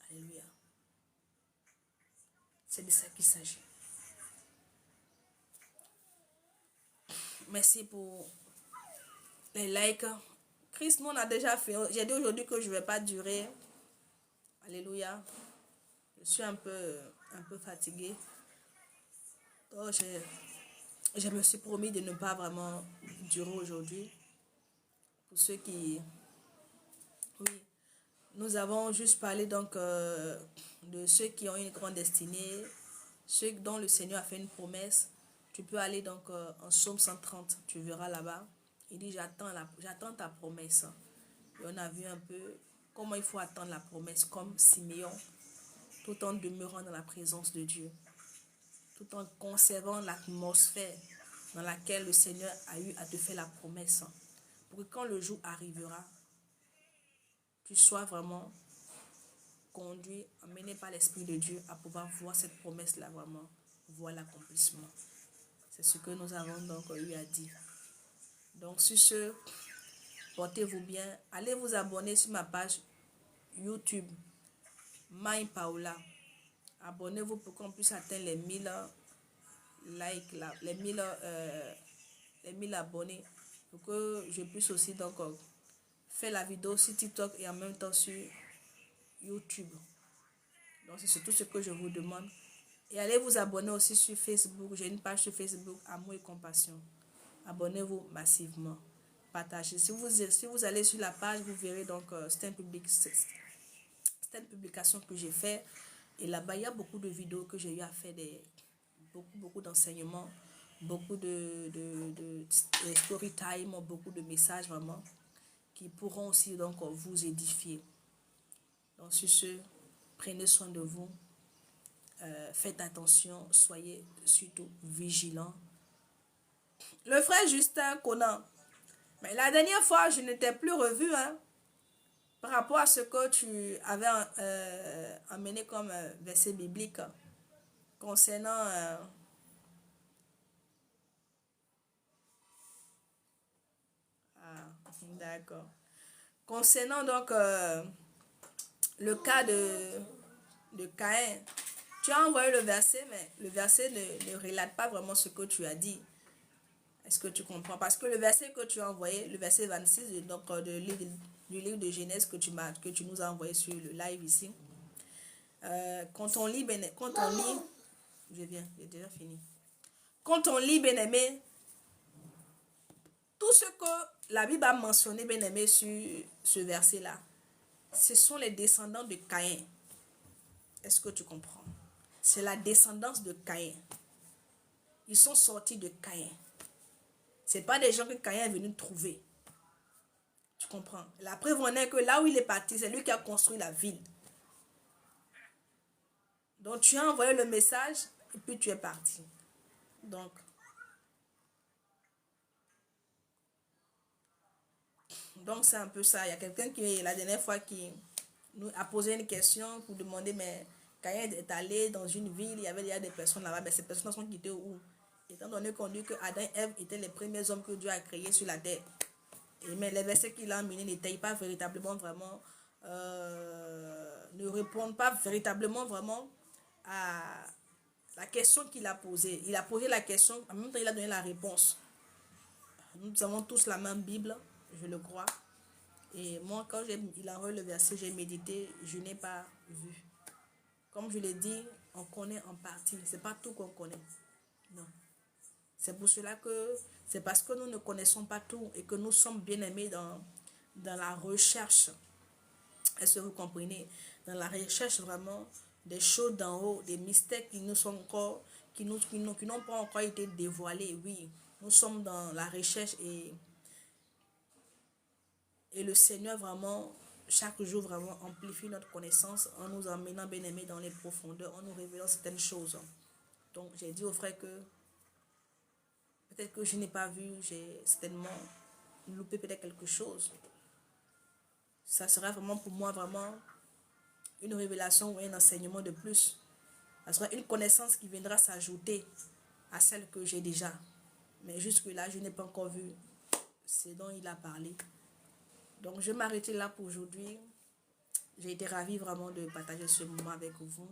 Speaker 1: Alléluia. C'est de ça qu'il s'agit. Merci pour les likes. Christ, nous on a déjà fait. J'ai dit aujourd'hui que je ne vais pas durer. Alléluia. Je suis un peu fatiguée. Donc je me suis promis de ne pas vraiment durer aujourd'hui. Pour ceux qui... Oui. Nous avons juste parlé donc de ceux qui ont une grande destinée, ceux dont le Seigneur a fait une promesse. Tu peux aller donc en Psaume 130, tu verras là-bas. Il dit, j'attends ta promesse. Et on a vu un peu comment il faut attendre la promesse, comme Siméon, tout en demeurant dans la présence de Dieu, tout en conservant l'atmosphère dans laquelle le Seigneur a eu à te faire la promesse, pour que quand le jour arrivera, tu sois vraiment conduit, emmené par l'Esprit de Dieu à pouvoir voir cette promesse-là, vraiment, voir l'accomplissement. C'est ce que nous avons donc eu à dire. Donc, sur ce, portez-vous bien. Allez vous abonner sur ma page YouTube, Mai Paola. Abonnez-vous pour qu'on puisse atteindre les 1000 likes, les 1000 abonnés, pour que je puisse aussi donc faire la vidéo sur TikTok et en même temps sur YouTube. Donc c'est surtout ce que je vous demande. Et allez vous abonner aussi sur Facebook. J'ai une page sur Facebook, Amour et Compassion. Abonnez-vous massivement. Partagez. Si vous allez sur la page, vous verrez donc c'est une publication que j'ai fait. Et là-bas, il y a beaucoup de vidéos que j'ai eu à faire, beaucoup d'enseignements, beaucoup de story time, beaucoup de messages vraiment qui pourront aussi donc vous édifier. Donc sur ce, prenez soin de vous, faites attention, soyez surtout vigilants. Le frère Justin Conan, mais la dernière fois je ne t'ai plus revu par rapport à ce que tu avais amené comme verset biblique concernant d'accord, concernant donc le cas de Caïn. Tu as envoyé le verset, mais le verset ne relate pas vraiment ce que tu as dit. Est-ce que tu comprends? Parce que le verset que tu as envoyé, le verset 26 donc, du livre de Genèse que tu nous as envoyé sur le live ici, quand on lit, j'ai déjà fini. Quand on lit, bien aimé, tout ce que la Bible a mentionné, bien aimé, sur ce verset-là, ce sont les descendants de Caïn. Est-ce que tu comprends? C'est la descendance de Caïn. Ils sont sortis de Caïn. Ce n'est pas des gens que Caïn est venu trouver. Tu comprends? La preuve en est que là où il est parti, c'est lui qui a construit la ville. Donc tu as envoyé le message et puis tu es parti. Donc c'est un peu ça. Il y a quelqu'un qui, la dernière fois, qui nous a posé une question pour demander, mais Caïn est allé dans une ville, il y avait déjà des personnes là-bas, mais ces personnes sont quittées où? Étant donné qu'on dit que Adam et Ève étaient les premiers hommes que Dieu a créés sur la terre. Mais les versets qu'il a emmenés n'étaient pas véritablement vraiment, ne répondent pas véritablement vraiment à la question qu'il a posée. Il a posé la question, en même temps il a donné la réponse. Nous avons tous la même Bible, je le crois. Et moi, quand il a envoyé le verset, j'ai médité, je n'ai pas vu. Comme je l'ai dit, on connaît en partie. Ce n'est pas tout qu'on connaît. Non. C'est pour cela que, c'est parce que nous ne connaissons pas tout et que nous sommes bien aimés dans la recherche. Est-ce que vous comprenez? Dans la recherche vraiment des choses d'en haut, des mystères qui nous sont encore, qui n'ont pas encore été dévoilés. Oui, nous sommes dans la recherche et le Seigneur vraiment, chaque jour vraiment amplifie notre connaissance en nous emmenant bien aimés dans les profondeurs, en nous révélant certaines choses. Donc j'ai dit au frère que peut-être que je n'ai pas vu, j'ai certainement loupé peut-être quelque chose. Ça sera vraiment pour moi vraiment une révélation ou un enseignement de plus. Ça sera une connaissance qui viendra s'ajouter à celle que j'ai déjà. Mais jusque-là, je n'ai pas encore vu ce dont il a parlé. Donc, je vais m'arrêter là pour aujourd'hui. J'ai été ravie vraiment de partager ce moment avec vous.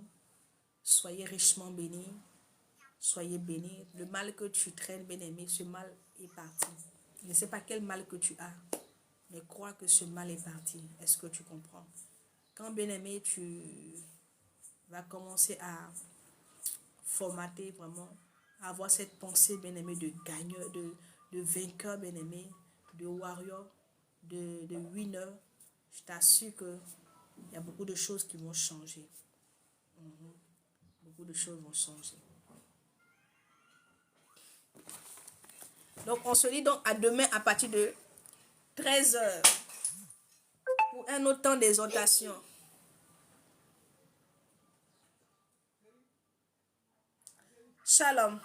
Speaker 1: Soyez richement bénis. Soyez bénis. Le mal que tu traînes, bien-aimé, ce mal est parti. Je ne sais pas quel mal que tu as, mais crois que ce mal est parti. Est-ce que tu comprends? Quand, bien-aimé, tu vas commencer à formater vraiment, à avoir cette pensée, bien-aimé, de gagneur, de vainqueur, bien-aimé, de warrior, de winner, je t'assure que il y a beaucoup de choses qui vont changer. Beaucoup de choses vont changer. Donc, on se dit donc à demain à partir de 13 h pour un autre temps d'exhortation. Shalom.